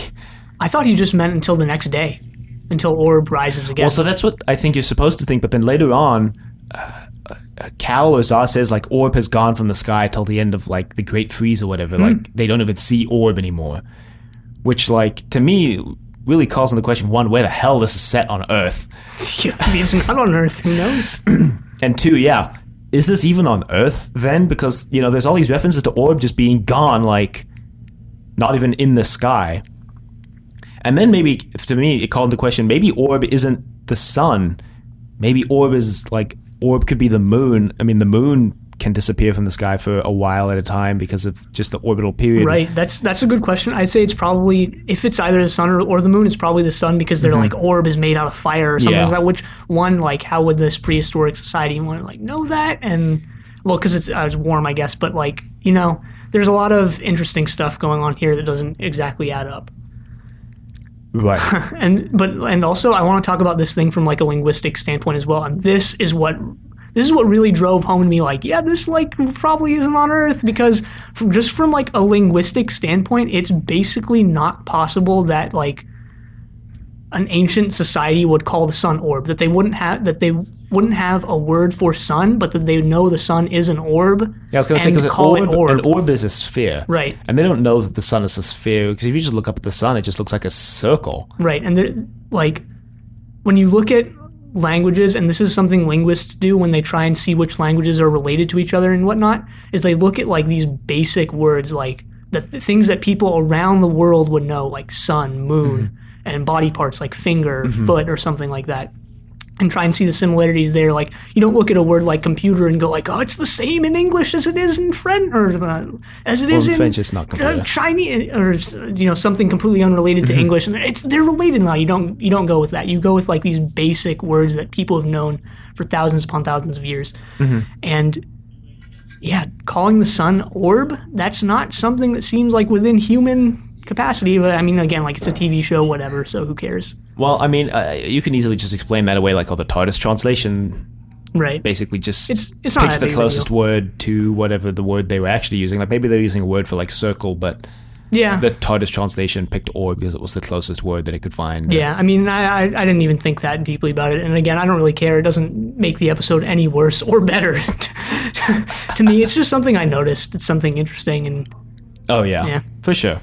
Speaker 2: I thought he just meant until the next day, until Orb rises again.
Speaker 1: Well, so that's what I think you're supposed to think, but then later on, Cal or Za says, like, Orb has gone from the sky till the end of, like, the Great Freeze or whatever. Like, they don't even see Orb anymore. Which, like, to me, really calls into question, one, where the hell this is set on Earth?
Speaker 2: It's not on Earth, who knows?
Speaker 1: And two, is this even on Earth then? Because, you know, there's all these references to Orb just being gone, like, not even in the sky. And then maybe, to me, it called into question, maybe Orb isn't the sun. Maybe Orb is, like, Orb could be the moon. I mean, the moon can disappear from the sky for a while at a time because of just the orbital period.
Speaker 2: Right, that's a good question. I'd say it's probably, if it's either the sun or the moon, it's probably the sun, because they're like, Orb is made out of fire or something like that. Which one, like, how would this prehistoric society want to, like, know that? And, well, because it's warm, I guess, but, like, you know, there's a lot of interesting stuff going on here that doesn't exactly add up.
Speaker 1: Right.
Speaker 2: and also I want to talk about this thing from, like, a linguistic standpoint as well. And this is what really drove home to me, like, yeah, this, like, probably isn't on Earth, because from like a linguistic standpoint, it's basically not possible that, like, an ancient society would call the sun Orb, that they wouldn't have a word for sun, but that they know the sun is an orb.
Speaker 1: Yeah, I was going to say, because an orb is a sphere.
Speaker 2: Right.
Speaker 1: And they don't know that the sun is a sphere, because if you just look up at the sun, it just looks like a circle.
Speaker 2: Right. And, like, when you look at languages, and this is something linguists do when they try and see which languages are related to each other and whatnot, is they look at, like, these basic words, like the things that people around the world would know, like sun, moon, and body parts like finger, foot, or something like that, and try and see the similarities there. Like, you don't look at a word like computer and go, like, oh, it's the same in English as it is in French, or as it is in
Speaker 1: French. It's not computer.
Speaker 2: Chinese, or, you know, something completely unrelated to English, and they're related now. You don't go with that. You go with, like, these basic words that people have known for thousands upon thousands of years. And yeah, calling the sun Orb, that's not something that seems like within human capacity. But I mean, again, like, it's a TV show, whatever, so who cares?
Speaker 1: Well, I mean, you can easily just explain that away, like, the TARDIS translation,
Speaker 2: right?
Speaker 1: Basically, just
Speaker 2: it's
Speaker 1: picks the closest word to whatever the word they were actually using. Like, maybe they're using a word for, like, circle, but the TARDIS translation picked Orb because it was the closest word that it could find.
Speaker 2: Yeah, I mean, I didn't even think that deeply about it. And again, I don't really care. It doesn't make the episode any worse or better. To me, it's just something I noticed. It's something interesting. And
Speaker 1: oh yeah, for sure.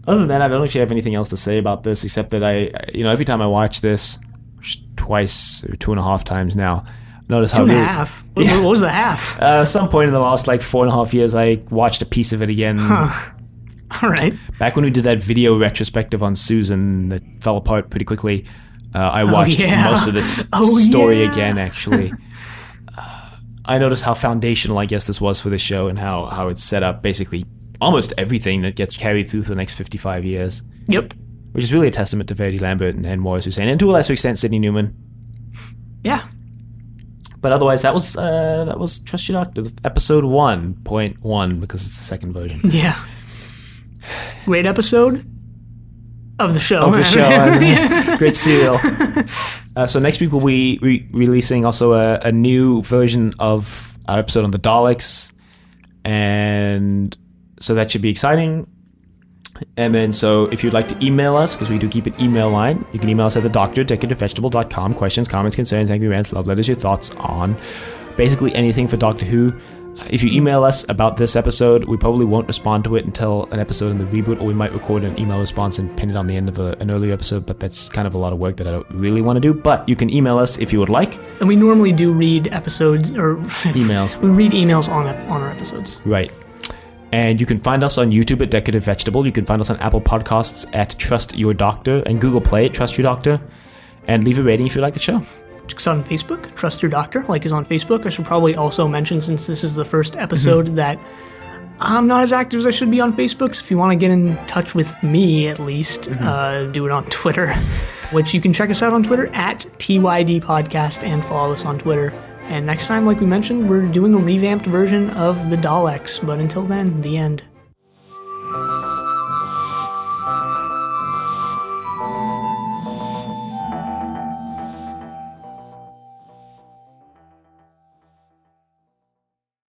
Speaker 1: Other than that, I don't actually have anything else to say about this, except that every time I watch this, twice or 2.5 times now, notice how
Speaker 2: 2.5. What was the half?
Speaker 1: At some point in the last, like, 4.5 years, I watched a piece of it again.
Speaker 2: All right.
Speaker 1: Back when we did that video retrospective on Susan that fell apart pretty quickly, I watched most of this story again, actually. I noticed how foundational, I guess, this was for the show, and how it's set up basically almost everything that gets carried through for the next 55 years.
Speaker 2: Yep.
Speaker 1: Which is really a testament to Verity Lambert and Morris Hussein, and to a lesser extent, Sidney Newman.
Speaker 2: Yeah.
Speaker 1: But otherwise, that was Trust Your Doctor, episode 1.1, because it's the second version.
Speaker 2: Yeah. Great episode of the show.
Speaker 1: Great serial. So next week we'll be releasing also a new version of our episode on the Daleks, and so that should be exciting. And then, so if you'd like to email us, because we do keep an email line, you can email us at thedoctor@decorative.com. Questions, comments, concerns, angry rants, love letters, your thoughts on basically anything for Doctor Who. If you email us about this episode, we probably won't respond to it until an episode in the reboot, or we might record an email response and pin it on the end of an earlier episode, but that's kind of a lot of work that I don't really want to do. But you can email us if you would like.
Speaker 2: And we normally do read episodes, or
Speaker 1: emails.
Speaker 2: We read emails on our episodes.
Speaker 1: Right. And you can find us on YouTube at Decorative Vegetable. You can find us on Apple Podcasts at Trust Your Doctor, and Google Play at Trust Your Doctor. And leave a rating if you like the show.
Speaker 2: Check us out on Facebook, Trust Your Doctor, like is on Facebook. I should probably also mention, since this is the first episode, that I'm not as active as I should be on Facebook. So if you want to get in touch with me, at least, do it on Twitter, which you can check us out on Twitter at TYD Podcast and follow us on Twitter. And next time, like we mentioned, we're doing a revamped version of the Daleks. But until then, the end.